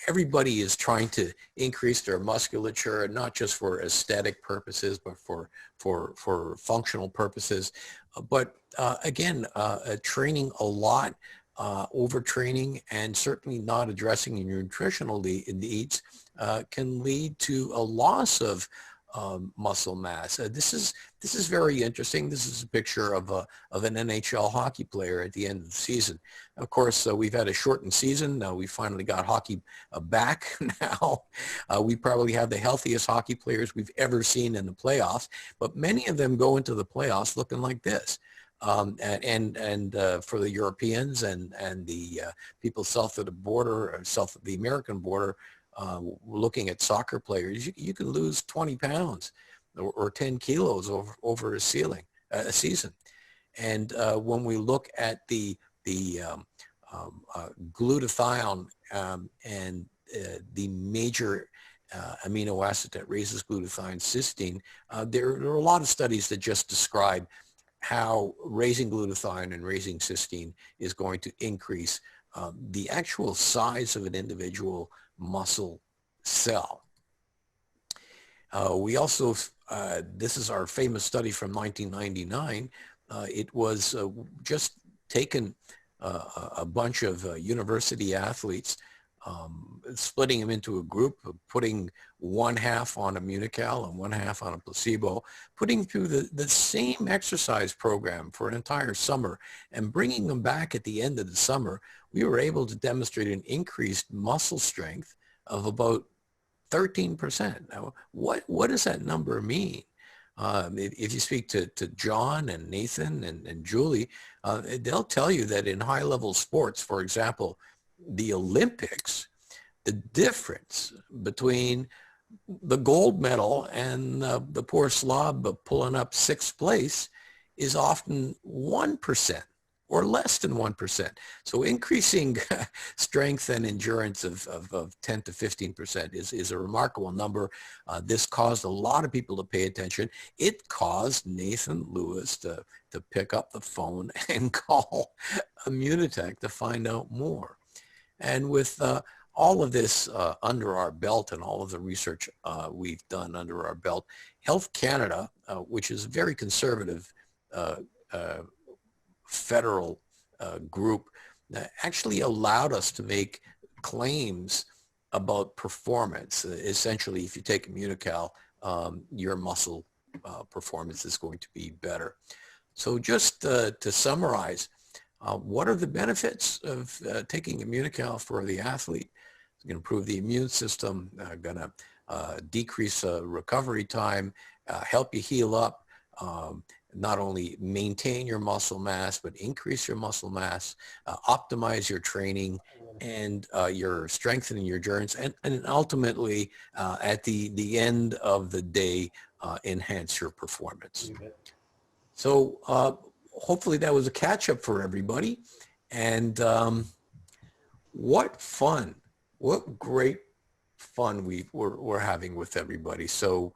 Everybody is trying to increase their musculature, not just for aesthetic purposes, but for functional purposes. But again, training a lot, overtraining, and certainly not addressing your nutritional needs can lead to a loss of muscle mass. This is very interesting. This is a picture of an NHL hockey player at the end of the season. Of course, we've had a shortened season. Now we finally got hockey back now. We probably have the healthiest hockey players we've ever seen in the playoffs, but many of them go into the playoffs looking like this. And for the Europeans and the people south of the border, or south of the American border, looking at soccer players, you can lose 20 pounds or 10 kilos over a season. And when we look at the glutathione and the major amino acid that raises glutathione, cysteine, there are a lot of studies that just describe how raising glutathione and raising cysteine is going to increase the actual size of an individual muscle cell. We also, this is our famous study from 1999. It was just taken a bunch of university athletes, splitting them into a group, putting one half on IMMUNOCAL and one half on a placebo, putting through the same exercise program for an entire summer and bringing them back at the end of the summer. We were able to demonstrate an increased muscle strength of about 13%. Now, what does that number mean? If you speak to John and Nathan and Julie, they'll tell you that in high-level sports, for example, the Olympics, the difference between the gold medal and the poor slob pulling up 6th place is often 1% or less than 1%. So increasing strength and endurance of 10 to 15% is a remarkable number. This caused a lot of people to pay attention. It caused Nathan Lewis to pick up the phone and call Immunotech to find out more. And with all of this under our belt and all of the research we've done under our belt, Health Canada, which is a very conservative federal group, actually allowed us to make claims about performance. Essentially, if you take IMMUNOCAL, your muscle performance is going to be better. So just to summarize, what are the benefits of taking IMMUNOCAL for the athlete? It's going to improve the immune system, going to decrease recovery time, help you heal up, not only maintain your muscle mass, but increase your muscle mass, optimize your training and your strengthening your endurance, and ultimately at the end of the day, enhance your performance. So hopefully that was a catch-up for everybody. And what fun, what great fun we're having with everybody. So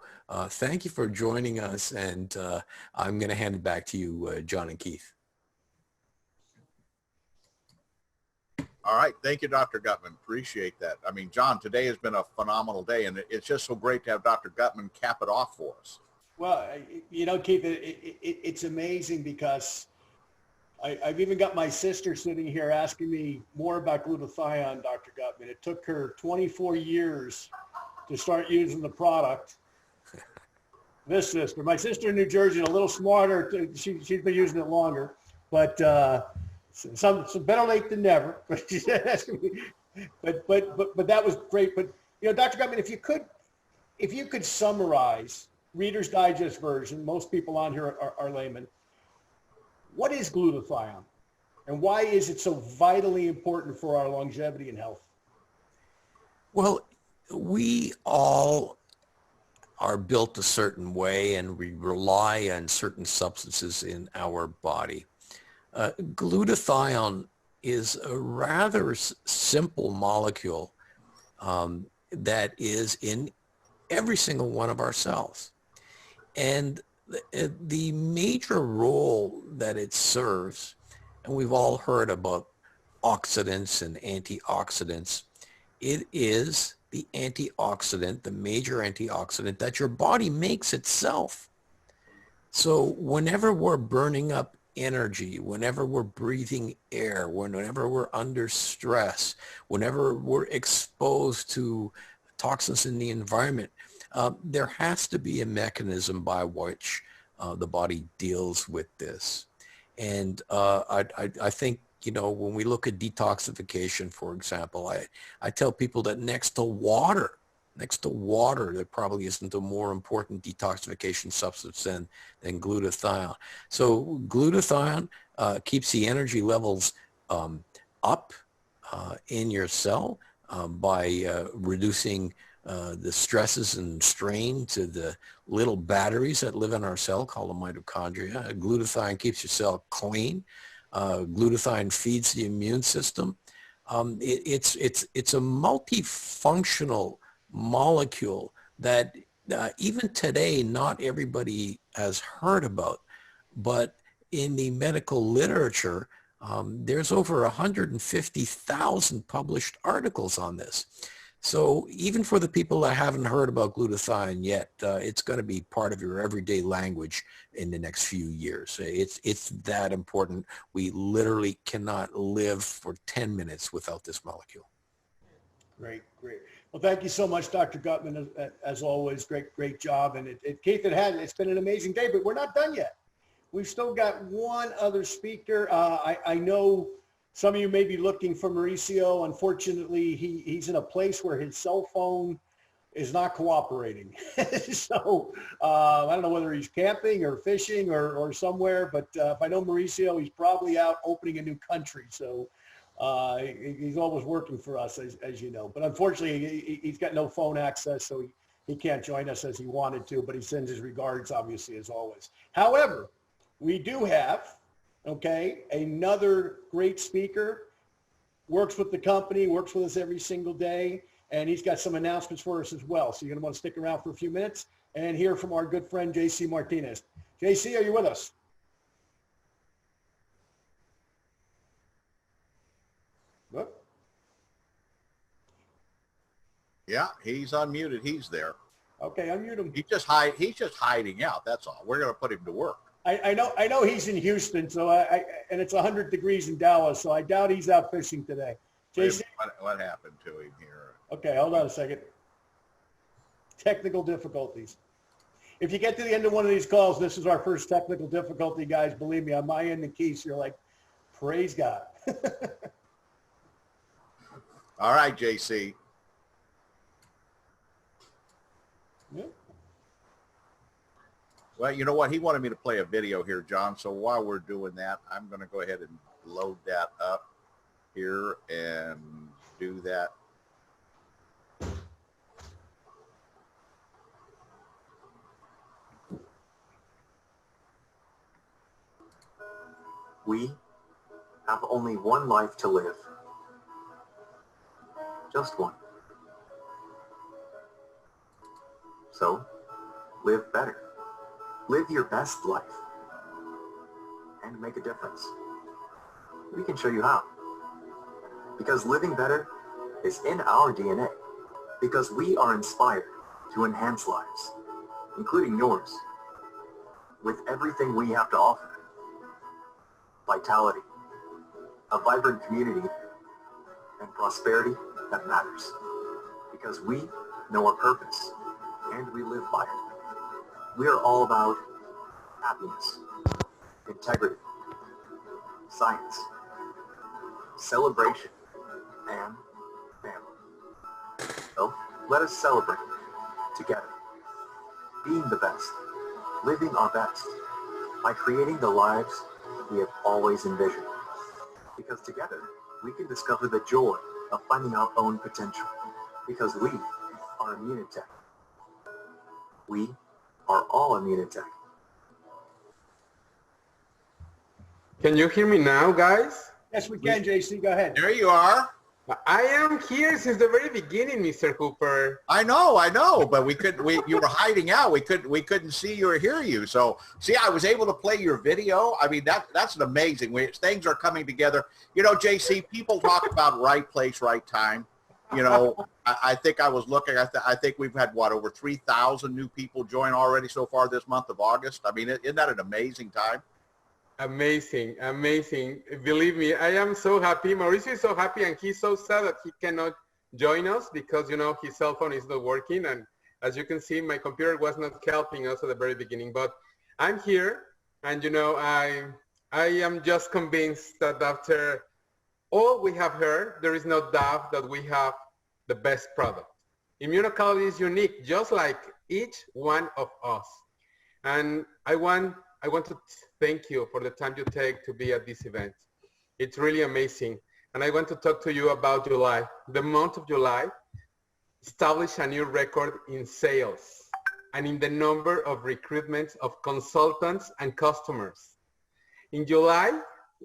thank you for joining us, and I'm going to hand it back to you, John and Keith. All right. Thank you, Dr. Gutman. Appreciate that. I mean, John, today has been a phenomenal day, and it's just so great to have Dr. Gutman cap it off for us. Well, you know, Keith, it's amazing because I've even got my sister sitting here asking me more about glutathione, Dr. Gutman. It took her 24 years to start using the product. This sister, my sister in New Jersey, a little smarter. She's been using it longer, but some better late than never. But she's asking me. But that was great. But you know, Dr. Gutman, if you could summarize Reader's Digest version, most people on here are laymen. What is glutathione, and why is it so vitally important for our longevity and health? Well, we all are built a certain way, and we rely on certain substances in our body. Glutathione is a rather simple molecule that is in every single one of our cells. And the major role that it serves, and we've all heard about oxidants and antioxidants, it is the antioxidant, the major antioxidant that your body makes itself. So whenever we're burning up energy, whenever we're breathing air, whenever we're under stress, whenever we're exposed to toxins in the environment, there has to be a mechanism by which the body deals with this. And I think, you know, when we look at detoxification, for example, I tell people that next to water, there probably isn't a more important detoxification substance than glutathione. So glutathione keeps the energy levels up in your cell by reducing the stresses and strain to the little batteries that live in our cell called the mitochondria. Glutathione keeps your cell clean. Glutathione feeds the immune system. It's a multifunctional molecule that even today not everybody has heard about, but in the medical literature, there's over 150,000 published articles on this. So even for the people that haven't heard about glutathione yet, it's going to be part of your everyday language in the next few years. It's that important. We literally cannot live for 10 minutes without this molecule. Great, great. Well, thank you so much, Dr. Gutman, as always. Great job. And Keith, it's been an amazing day, but we're not done yet. We've still got one other speaker. I know some of you may be looking for Mauricio. Unfortunately, he's in a place where his cell phone is not cooperating. So I don't know whether he's camping or fishing or somewhere, but if I know Mauricio, he's probably out opening a new country. So he's always working for us, as you know. But unfortunately, he's got no phone access, so he can't join us as he wanted to, but he sends his regards, obviously, as always. However, we do have, another great speaker, works with the company, works with us every single day, and he's got some announcements for us as well. So you're going to want to stick around for a few minutes and hear from our good friend, JC Martinez. JC, are you with us? What? Yeah, he's unmuted. He's there. Okay, unmute him. He's just hiding out. That's all. We're going to put him to work. I know he's in Houston, so and it's 100 degrees in Dallas, so I doubt he's out fishing today. JC, what happened to him here? Okay, hold on a second. Technical difficulties. If you get to the end of one of these calls, this is our first technical difficulty, guys. Believe me, on my end, the keys, you're like, praise God. All right, JC. Yeah. Well, you know what? He wanted me to play a video here, John. So while we're doing that, I'm going to go ahead and load that up here and do that. We have only one life to live. Just one. So, live better. Live your best life. And make a difference. We can show you how. Because living better is in our DNA. Because we are inspired to enhance lives, including yours, with everything we have to offer. Vitality, a vibrant community, and prosperity that matters. Because we know our purpose, and we live by it. We are all about happiness, integrity, science, celebration, and family. So let us celebrate together, being the best, living our best, by creating the lives we have always envisioned. Because together, we can discover the joy of finding our own potential. Because we are IMMUNOCAL. We are all IMMUNOCAL. Can you hear me now, guys? Yes, we can, JC. Go ahead. There you are. I am here since the very beginning, Mr. Hooper. I know, but you were hiding out. We couldn't see you or hear you. So, see, I was able to play your video. I mean, that's an amazing way. Things are coming together. You know, JC, people talk about right place, right time. You know, I think I was looking at I think we've had, over 3,000 new people join already so far this month of August. I mean, isn't that an amazing time? Amazing, amazing. Believe me, I am so happy. Mauricio is so happy, and he's so sad that he cannot join us because, his cell phone is not working. And as you can see, my computer was not helping us at the very beginning. But I'm here, and, I am just convinced that after all we have heard, there is no doubt that we have the best product. IMMUNOCAL is unique, just like each one of us. And I want to thank you for the time you take to be at this event. It's really amazing. And I want to talk to you about July. The month of July established a new record in sales and in the number of recruitments of consultants and customers. In July,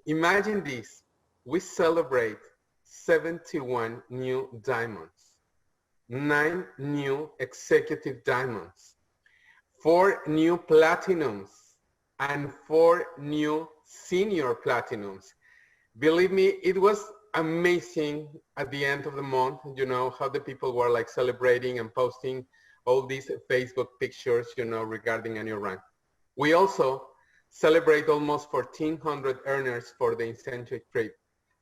imagine this, we celebrate 71 new diamonds, 9 new executive diamonds, 4 new platinums, and 4 new senior platinums. Believe me, it was amazing at the end of the month, you know, how the people were like celebrating and posting all these Facebook pictures, you know, regarding a new rank. We also celebrate almost 1,400 earners for the incentive trip.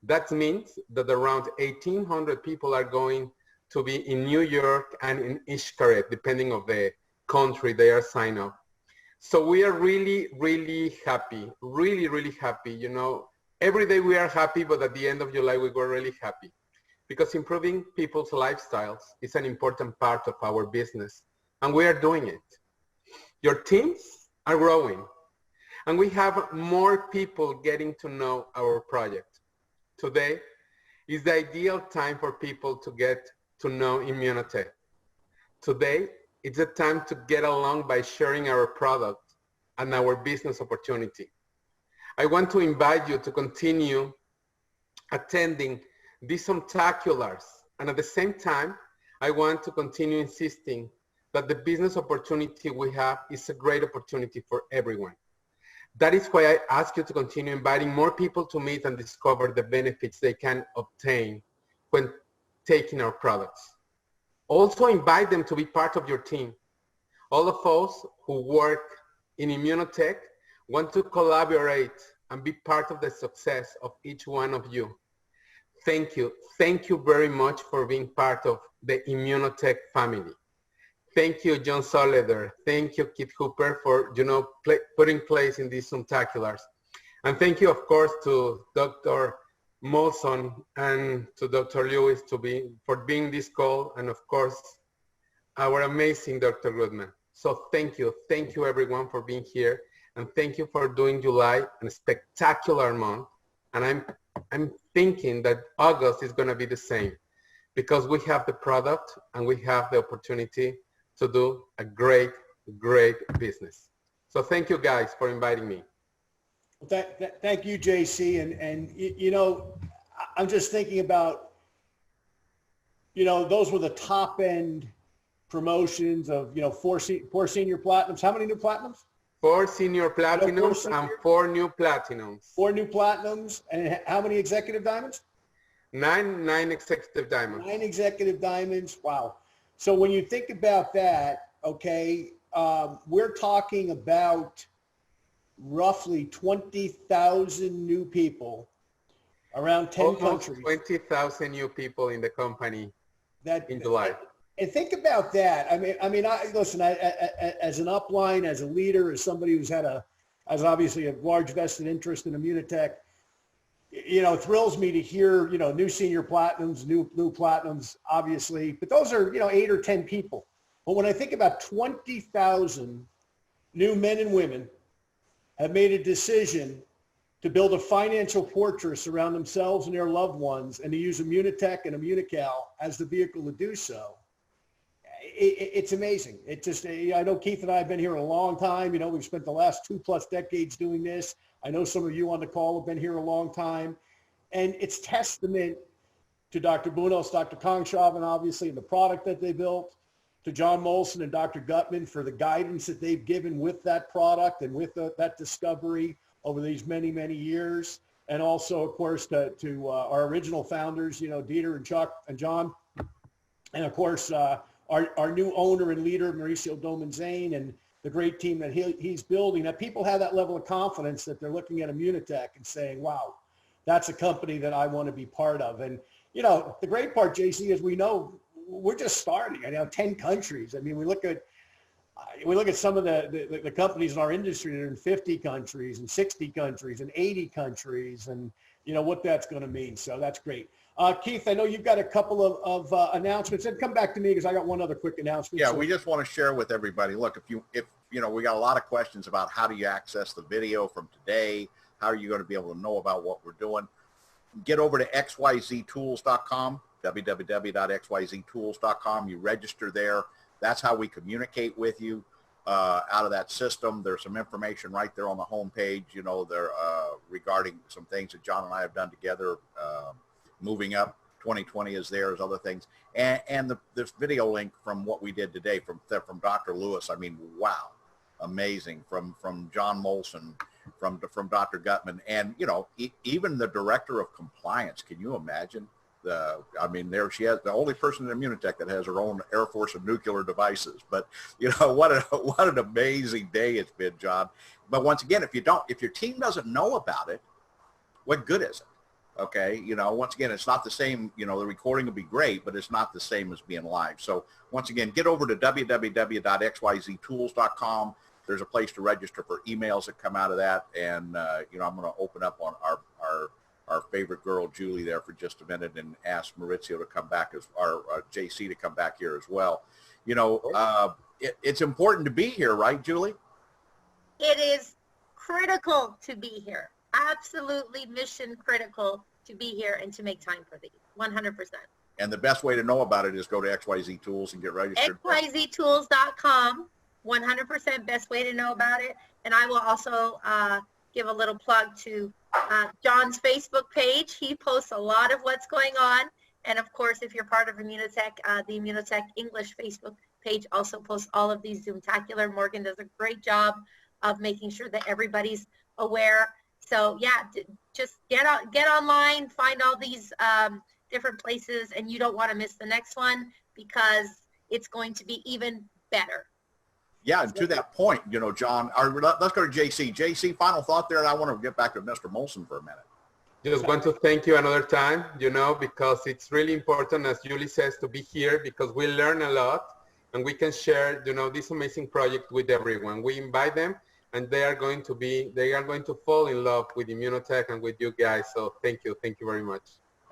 That means that around 1,800 people are going to be in New York and in Ishkaret, depending on the country they are signed up. So we are really, really happy, really, really happy. You know, every day we are happy, but at the end of July, we were really happy because improving people's lifestyles is an important part of our business, and we are doing it. Your teams are growing, and we have more people getting to know our project. Today is the ideal time for people to get to know IMMUNOTEC. Today, it's a time to get along by sharing our product and our business opportunity. I want to invite you to continue attending these spectaculars, and at the same time, I want to continue insisting that the business opportunity we have is a great opportunity for everyone. That is why I ask you to continue inviting more people to meet and discover the benefits they can obtain when taking our products. Also invite them to be part of your team. All of us who work in IMMUNOTEC want to collaborate and be part of the success of each one of you. Thank you. Thank you very much for being part of the IMMUNOTEC family. Thank you, John Soleder. Thank you, Keith Hooper, for, you know, putting place in these spectaculars. And thank you, of course, to Dr. Molson and to Dr. Lewis for being this call, and of course, our amazing Dr. Goodman. So thank you everyone for being here, and thank you for doing July a spectacular month. And I'm thinking that August is going to be the same because we have the product and we have the opportunity to do a great, great business. So thank you guys for inviting me. Thank you, JC. And you know, I'm just thinking about, you know, those were the top end promotions of, you know, four senior platinums. How many new platinums? 4 senior platinums and 4 new platinums. 4 new platinums. And how many executive diamonds? 9 executive diamonds. 9 executive diamonds. Wow. So when you think about that, okay, we're talking about roughly 20,000 new people around 10 countries. 20,000 new people in the company in July. And think about that. Listen, as an upline, as a leader, as somebody who's has obviously a large vested interest in IMMUNOTEC, you know, it thrills me to hear, you know, new senior platinums, new platinums, obviously, but those are, you know, 8 or 10 people. But when I think about 20,000 new men and women have made a decision to build a financial fortress around themselves and their loved ones, and to use IMMUNOTEC and IMMUNOCAL as the vehicle to do so, it's amazing. It just, I know Keith and I have been here a long time. You know, we've spent the last 2+ decades doing this. I know some of you on the call have been here a long time. And it's testament to Dr. Bunos, Dr. Kongshaven, obviously, and the product that they built, to John Molson and Dr. Gutman for the guidance that they've given with that product and with that discovery over these many, many years. And also, of course, to our original founders, you know, Dieter and Chuck and John. And, of course, our new owner and leader, Mauricio Domanzane, and the great team that he's building, that people have that level of confidence that they're looking at IMMUNOTEC and saying, wow, that's a company that I want to be part of. And, you know, the great part, JC, is we know we're just starting. I know 10 countries. I mean, we look at some of the companies in our industry that are in 50 countries and 60 countries and 80 countries, and, you know, what that's going to mean. So that's great. Keith, I know you've got a couple of announcements, and come back to me because I got one other quick announcement. Yeah, so, we just want to share with everybody. Look, if you know, we got a lot of questions about how do you access the video from today? How are you going to be able to know about what we're doing? Get over to xyztools.com, www.xyztools.com. You register there. That's how we communicate with you out of that system. There's some information right there on the homepage, you know, there regarding some things that John and I have done together. Moving up 2020 is there, as other things, and this video link from what we did today from Dr. Lewis. I mean, wow, amazing, from John Molson, from Dr. Gutman. And, you know, even the director of compliance, can you imagine? I mean, there she has the only person in Immunotech that has her own Air Force of nuclear devices. But, you know, what an amazing day it's been, John. But once again, if your team doesn't know about it, what good is it? Okay, you know, once again, it's not the same. You know, the recording will be great, but it's not the same as being live. So once again, get over to www.xyztools.com. There's a place to register for emails that come out of that. And, you know, I'm going to open up on our favorite girl, Julie, there for just a minute and ask Maurizio to come back, or JC to come back here as well. You know, it's important to be here, right, Julie? It is critical to be here. Absolutely mission critical to be here and to make time for these, 100%. And the best way to know about it is go to XYZ Tools and get registered. XYZtools.com, 100% best way to know about it. And I will also give a little plug to John's Facebook page. He posts a lot of what's going on. And of course, if you're part of Immunotech, the Immunotech English Facebook page also posts all of these Zoomtacular. Morgan does a great job of making sure that everybody's aware. So yeah, just get online, find all these different places, and you don't want to miss the next one because it's going to be even better. Yeah, and to that point, you know, John, let's go to JC. JC, final thought there, and I want to get back to Mr. Molson for a minute. Just want to thank you another time, you know, because it's really important, as Julie says, to be here because we learn a lot and we can share, you know, this amazing project with everyone. We invite them. And they are going to fall in love with Immunotech and with you guys. So thank you very much.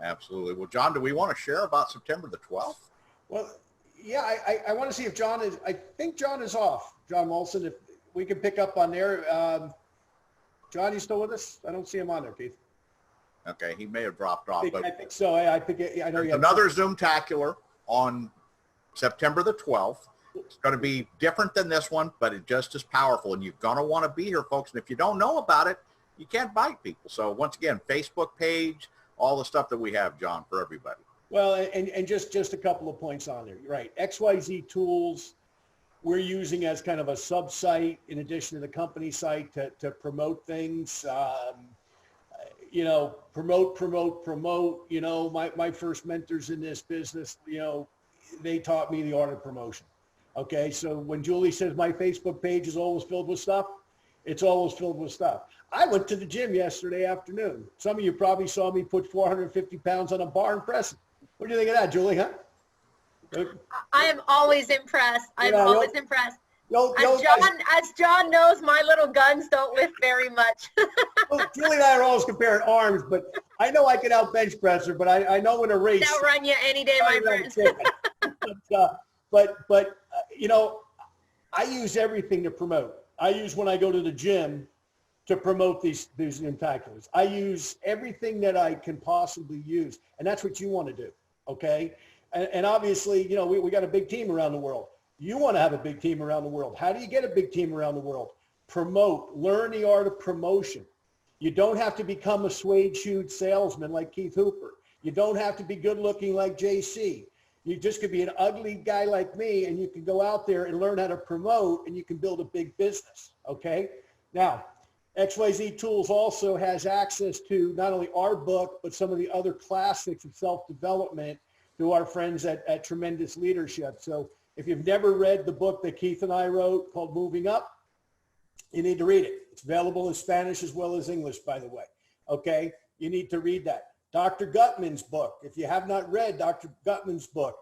Absolutely. Well, John, do we want to share about September the 12th? Well, yeah, I want to see if John is, I think John is off. John Molson, if we can pick up on there. John, you still with us? I don't see him on there, Keith. Okay, he may have dropped off. I think so. I think I know. Another Zoomtacular on September the 12th. It's going to be different than this one, but it's just as powerful. And you're going to want to be here, folks. And if you don't know about it, you can't bite people. So once again, Facebook page, all the stuff that we have, John, for everybody. Well, and just a couple of points on there. You're right. XYZ Tools, we're using as kind of a sub-site in addition to the company site to promote things. You know, promote. You know, my first mentors in this business, you know, they taught me the art of promotion. Okay, so when Julie says my Facebook page is always filled with stuff, it's always filled with stuff. I went to the gym yesterday afternoon. Some of you probably saw me put 450 pounds on a bar and press it. What do you think of that, Julie, huh? I am always impressed. I'm always impressed. As John knows, my little guns don't lift very much. Well, Julie and I are always comparing arms, but I know I can out bench press her, but I know in a race. I'll run you any day, my friend. But you know, I use everything to promote. I use when I go to the gym to promote these Zoomtaculars. I use everything that I can possibly use, and that's what you want to do, okay? And obviously, you know, we got a big team around the world. You want to have a big team around the world. How do you get a big team around the world? Promote. Learn the art of promotion. You don't have to become a suede shoe salesman like Keith Hooper. You don't have to be good looking like JC. You just could be an ugly guy like me, and you can go out there and learn how to promote, and you can build a big business, okay? Now, XYZ Tools also has access to not only our book, but some of the other classics of self-development through our friends at Tremendous Leadership. So if you've never read the book that Keith and I wrote called Moving Up, you need to read it. It's available in Spanish as well as English, by the way, okay? You need to read that. Dr. Gutman's book. If you have not read Dr. Gutman's book,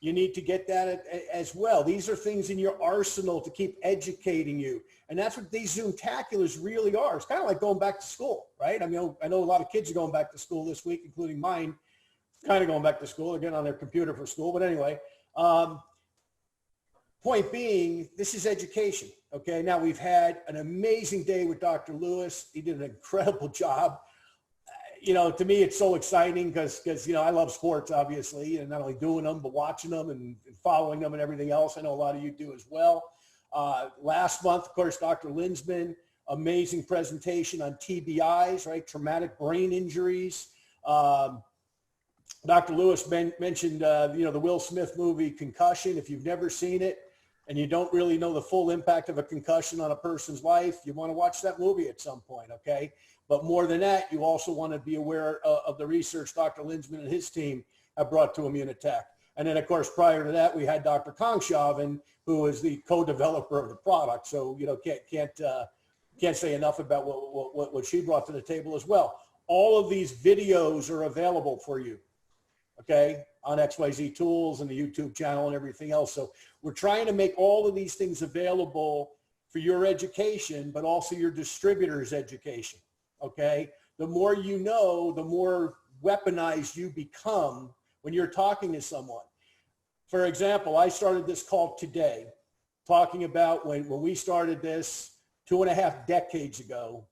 you need to get that as well. These are things in your arsenal to keep educating you. And that's what these Zoomtaculars really are. It's kind of like going back to school, right? I mean, I know a lot of kids are going back to school this week, including mine, kind of going back to school. They're getting on their computer for school. But anyway, point being, this is education, okay? Now, we've had an amazing day with Dr. Lewis. He did an incredible job. You know, to me, it's so exciting because, you know, I love sports, obviously, and not only doing them, but watching them and following them and everything else. I know a lot of you do as well. Last month, of course, Dr. Linsman, amazing presentation on TBIs, right? Traumatic brain injuries. Dr. Lewis mentioned, you know, the Will Smith movie Concussion. If you've never seen it, and you don't really know the full impact of a concussion on a person's life, you want to watch that movie at some point, okay? But more than that, you also want to be aware of the research Dr. Linsman and his team have brought to IMMUNOCAL. And then, of course, prior to that, we had Dr. Kongshaven, who is the co-developer of the product. So, you know, can't say enough about what she brought to the table as well. All of these videos are available for you, okay, on XYZ Tools and the YouTube channel and everything else. So we're trying to make all of these things available for your education, but also your distributor's education, okay? The more you know, the more weaponized you become when you're talking to someone. For example, I started this call today talking about when we started this 2.5 decades ago,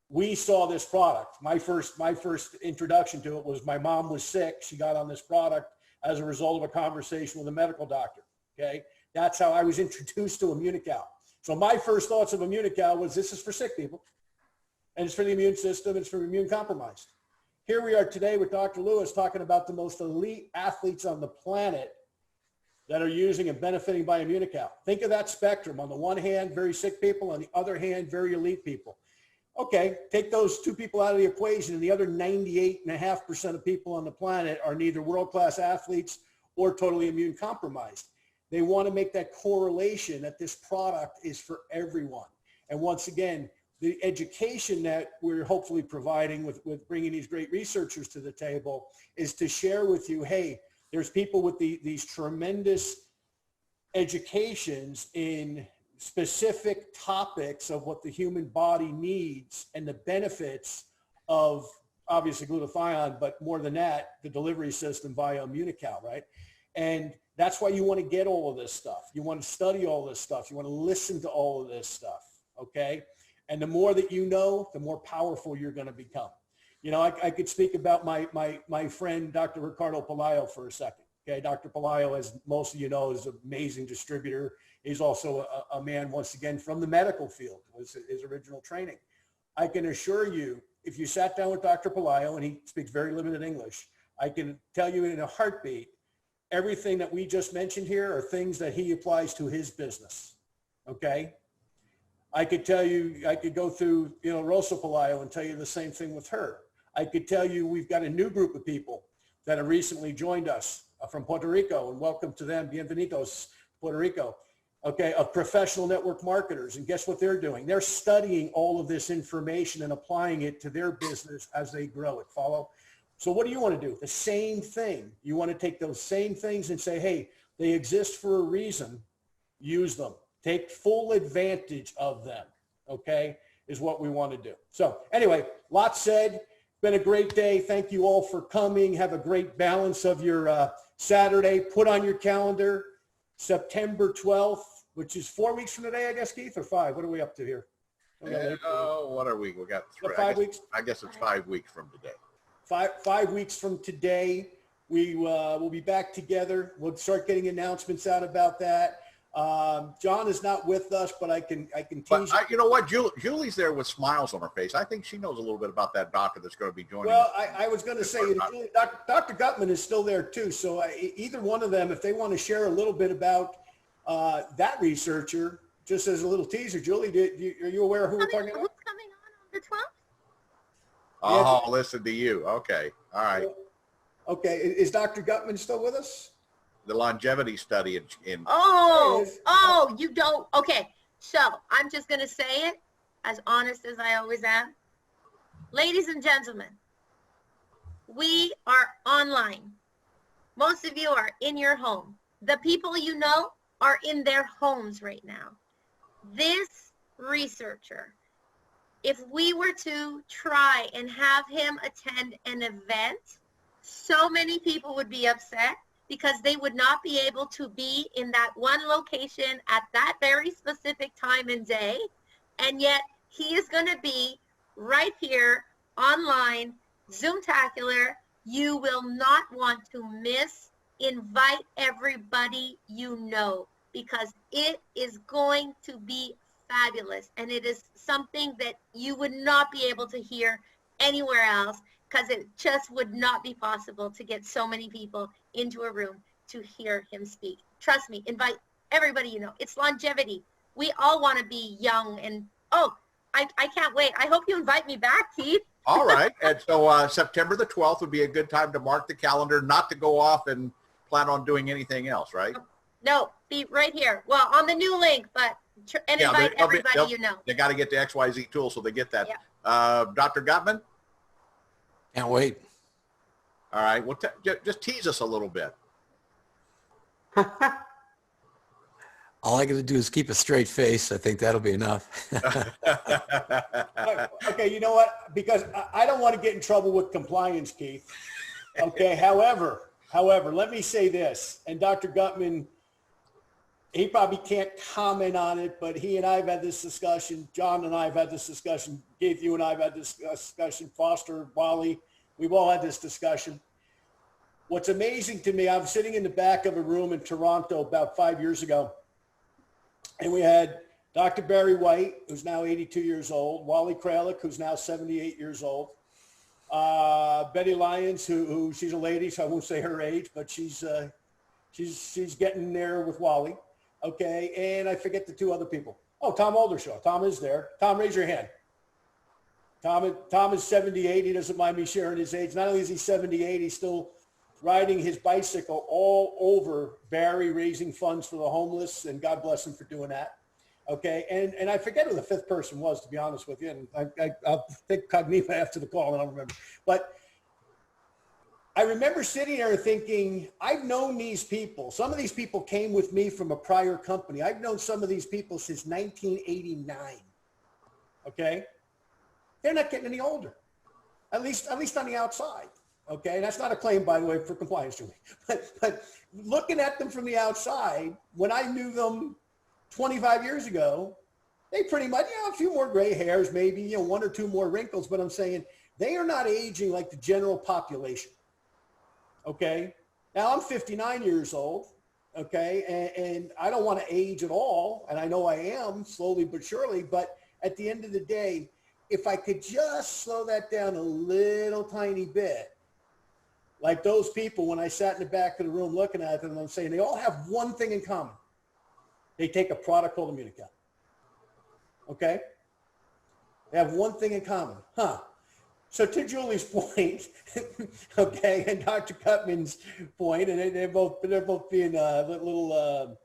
we saw this product. My first introduction to it was my mom was sick. She got on this product as a result of a conversation with a medical doctor, okay? That's how I was introduced to IMMUNOCAL. So my first thoughts of IMMUNOCAL was this is for sick people, and it's for the immune system, it's for immune compromised. Here we are today with Dr. Lewis talking about the most elite athletes on the planet that are using and benefiting by IMMUNOCAL. Think of that spectrum. On the one hand, very sick people. On the other hand, very elite people. Okay, take those two people out of the equation, and the other 98.5% of people on the planet are neither world-class athletes or totally immune compromised. They want to make that correlation that this product is for everyone. And once again, the education that we're hopefully providing with bringing these great researchers to the table is to share with you, hey, there's people with these tremendous educations in specific topics of what the human body needs and the benefits of obviously glutathione, but more than that, the delivery system via IMMUNOCAL, right? And that's why you want to get all of this stuff. You want to study all this stuff. You want to listen to all of this stuff, okay? And the more that you know, the more powerful you're going to become. You know, I could speak about my friend, Dr. Ricardo Pelayo, for a second. Okay, Dr. Pelayo, as most of you know, is an amazing distributor. He's also a man, once again, from the medical field, was his original training. I can assure you, if you sat down with Dr. Pelayo, and he speaks very limited English, I can tell you in a heartbeat, everything that we just mentioned here are things that he applies to his business, okay? I could tell you, I could go through, you know, Rosa Pelayo and tell you the same thing with her. I could tell you we've got a new group of people that have recently joined us from Puerto Rico, and welcome to them. Bienvenidos, Puerto Rico. Okay, of professional network marketers. And guess what they're doing? They're studying all of this information and applying it to their business as they grow it. Follow? So what do you want to do? The same thing. You want to take those same things and say, hey, they exist for a reason. Use them. Take full advantage of them, okay, is what we want to do. So anyway, lots said. Been a great day. Thank you all for coming. Have a great balance of your Saturday. Put on your calendar September 12th, which is 4 weeks from today, I guess, Keith, or 5? What are we up to here? What are we? We got 3. 5 weeks? I guess it's 5 weeks from today. 5 weeks from today, we will be back together. We'll start getting announcements out about that. John is not with us, but I can tease. But you know what? Julie's there with smiles on her face. I think she knows a little bit about that doctor that's going to be joining well, us. I was going to say, Dr. Gutman is still there too. So either one of them, if they want to share a little bit about that researcher, just as a little teaser. Julie, are you aware of who we're talking about? Who's coming on the 12th? Oh, yeah. Listen to you. Okay. All right. Okay. Is Dr. Gutman still with us? The longevity study in oh, you don't. Okay. So I'm just going to say it as honest as I always am. Ladies and gentlemen, we are online. Most of you are in your home. The people you know are in their homes right now. This researcher, if we were to try and have him attend an event, so many people would be upset because they would not be able to be in that one location at that very specific time and day. And yet he is going to be right here online, Zoomtacular. You will not want to miss. Invite everybody you know, because it is going to be fabulous. And it is something that you would not be able to hear anywhere else, because it just would not be possible to get so many people into a room to hear him speak. Trust me, invite everybody you know. It's longevity. We all want to be young and, oh, I can't wait. I hope you invite me back, Keith. All right. And so September the 12th would be a good time to mark the calendar, not to go off and plan on doing anything else, right? No, be right here. Well, on the new link, but invite everybody you know. They got to get to XYZ Tool, so they get that. Yeah. Dr. Gutman? Can't wait. All right. Well, just tease us a little bit. All I got to do is keep a straight face. I think that'll be enough. Okay, you know what? Because I don't want to get in trouble with compliance, Keith. Okay, however, let me say this, and Dr. Gutman, he probably can't comment on it, but he and I have had this discussion. John and I have had this discussion. Keith, you and I have had this discussion. Foster, Wally, we've all had this discussion. What's amazing to me, I'm sitting in the back of a room in Toronto about 5 years ago, and we had Dr. Barry White, who's now 82 years old, Wally Kralik, who's now 78 years old, Betty Lyons, who she's a lady, so I won't say her age, but she's getting there with Wally. Okay, and I forget the two other people. Oh, Tom Aldershaw. Tom is there. Tom, raise your hand. Tom is 78. He doesn't mind me sharing his age. Not only is he 78, he's still riding his bicycle all over Barry, raising funds for the homeless, and God bless him for doing that. Okay, and I forget who the fifth person was, to be honest with you, and I'll think cognito after the call, and I'll remember. But I remember sitting there thinking, I've known these people. Some of these people came with me from a prior company. I've known some of these people since 1989. Okay, they're not getting any older, at least on the outside. Okay, that's not a claim, by the way, for compliance, Julie. But looking at them from the outside, when I knew them 25 years ago, they pretty much, a few more gray hairs, maybe, one or two more wrinkles, but I'm saying they are not aging like the general population. Okay, now I'm 59 years old. Okay, and I don't want to age at all, and I know I am slowly but surely. But at the end of the day, if I could just slow that down a little tiny bit. Like those people, when I sat in the back of the room looking at them, I'm saying they all have one thing in common. They take a product called IMMUNOCAL. Okay? They have one thing in common. So to Julie's point, okay, and Dr. Gutman's point, and they're both being little,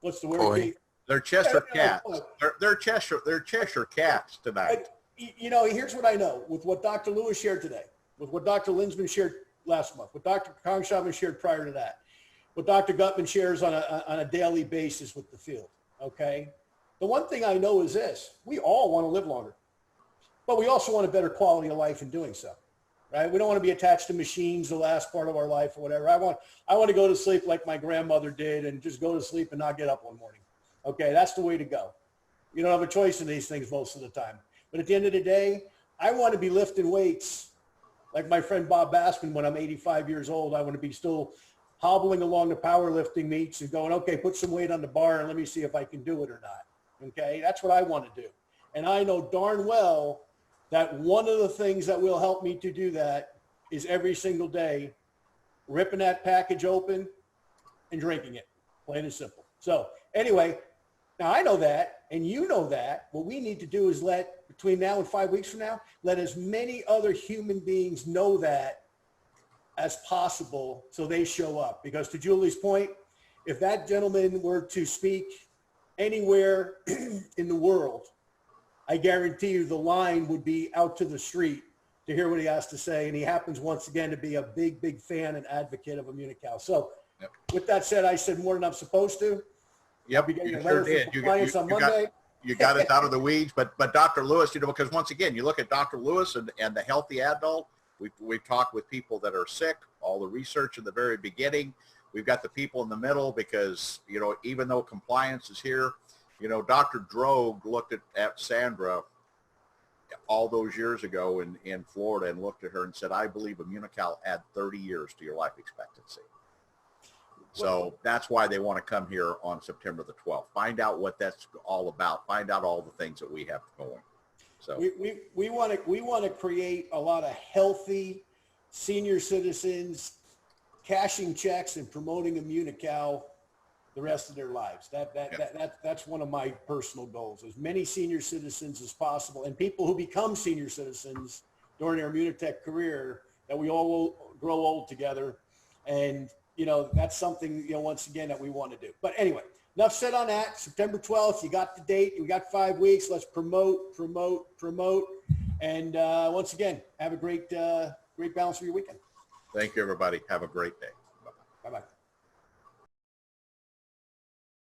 what's the word? Coy. They're Cheshire cats. They're Cheshire cats tonight. Here's what I know with what Dr. Lewis shared today, with what Dr. Linsman shared last month, what Dr. Kongshaven shared prior to that, what Dr. Gutman shares on a daily basis with the field, okay? The one thing I know is this: we all want to live longer, but we also want a better quality of life in doing so, right? We don't want to be attached to machines the last part of our life or whatever. I want to go to sleep like my grandmother did and just go to sleep and not get up one morning. Okay, that's the way to go. You don't have a choice in these things most of the time. But at the end of the day, I want to be lifting weights like my friend Bob Bassman when I'm 85 years old. I want to be still hobbling along the powerlifting meets and going, okay, put some weight on the bar and let me see if I can do it or not. Okay, that's what I want to do. And I know darn well that one of the things that will help me to do that is every single day ripping that package open and drinking it, plain and simple. So anyway, now I know that, and you know that. What we need to do is between now and 5 weeks from now, let as many other human beings know that as possible so they show up. Because to Julie's point, if that gentleman were to speak anywhere in the world, I guarantee you the line would be out to the street to hear what he has to say. And he happens once again to be a big, big fan and advocate of IMMUNOCAL. So with that said, I said more than I'm supposed to. Yep, you sure did. You got us out of the weeds, but Dr. Lewis, because once again, you look at Dr. Lewis and the healthy adult. We've talked with people that are sick, all the research in the very beginning. We've got the people in the middle because, even though compliance is here, Dr. Droge looked at Sandra all those years ago in Florida and looked at her and said, I believe IMMUNOCAL add 30 years to your life expectancy. So that's why they want to come here on September the 12th. Find out what that's all about. Find out all the things that we have going. So we want to create a lot of healthy senior citizens cashing checks and promoting IMMUNOCAL the rest of their lives. That's one of my personal goals, as many senior citizens as possible, and people who become senior citizens during their Immunotech career, that we all will grow old together. And, you know, that's something, you know, once again, that we want to do. But anyway, enough said on that. September 12th, you got the date. We got 5 weeks. Let's promote. And once again, have a great balance of your weekend. Thank you, everybody. Have a great day.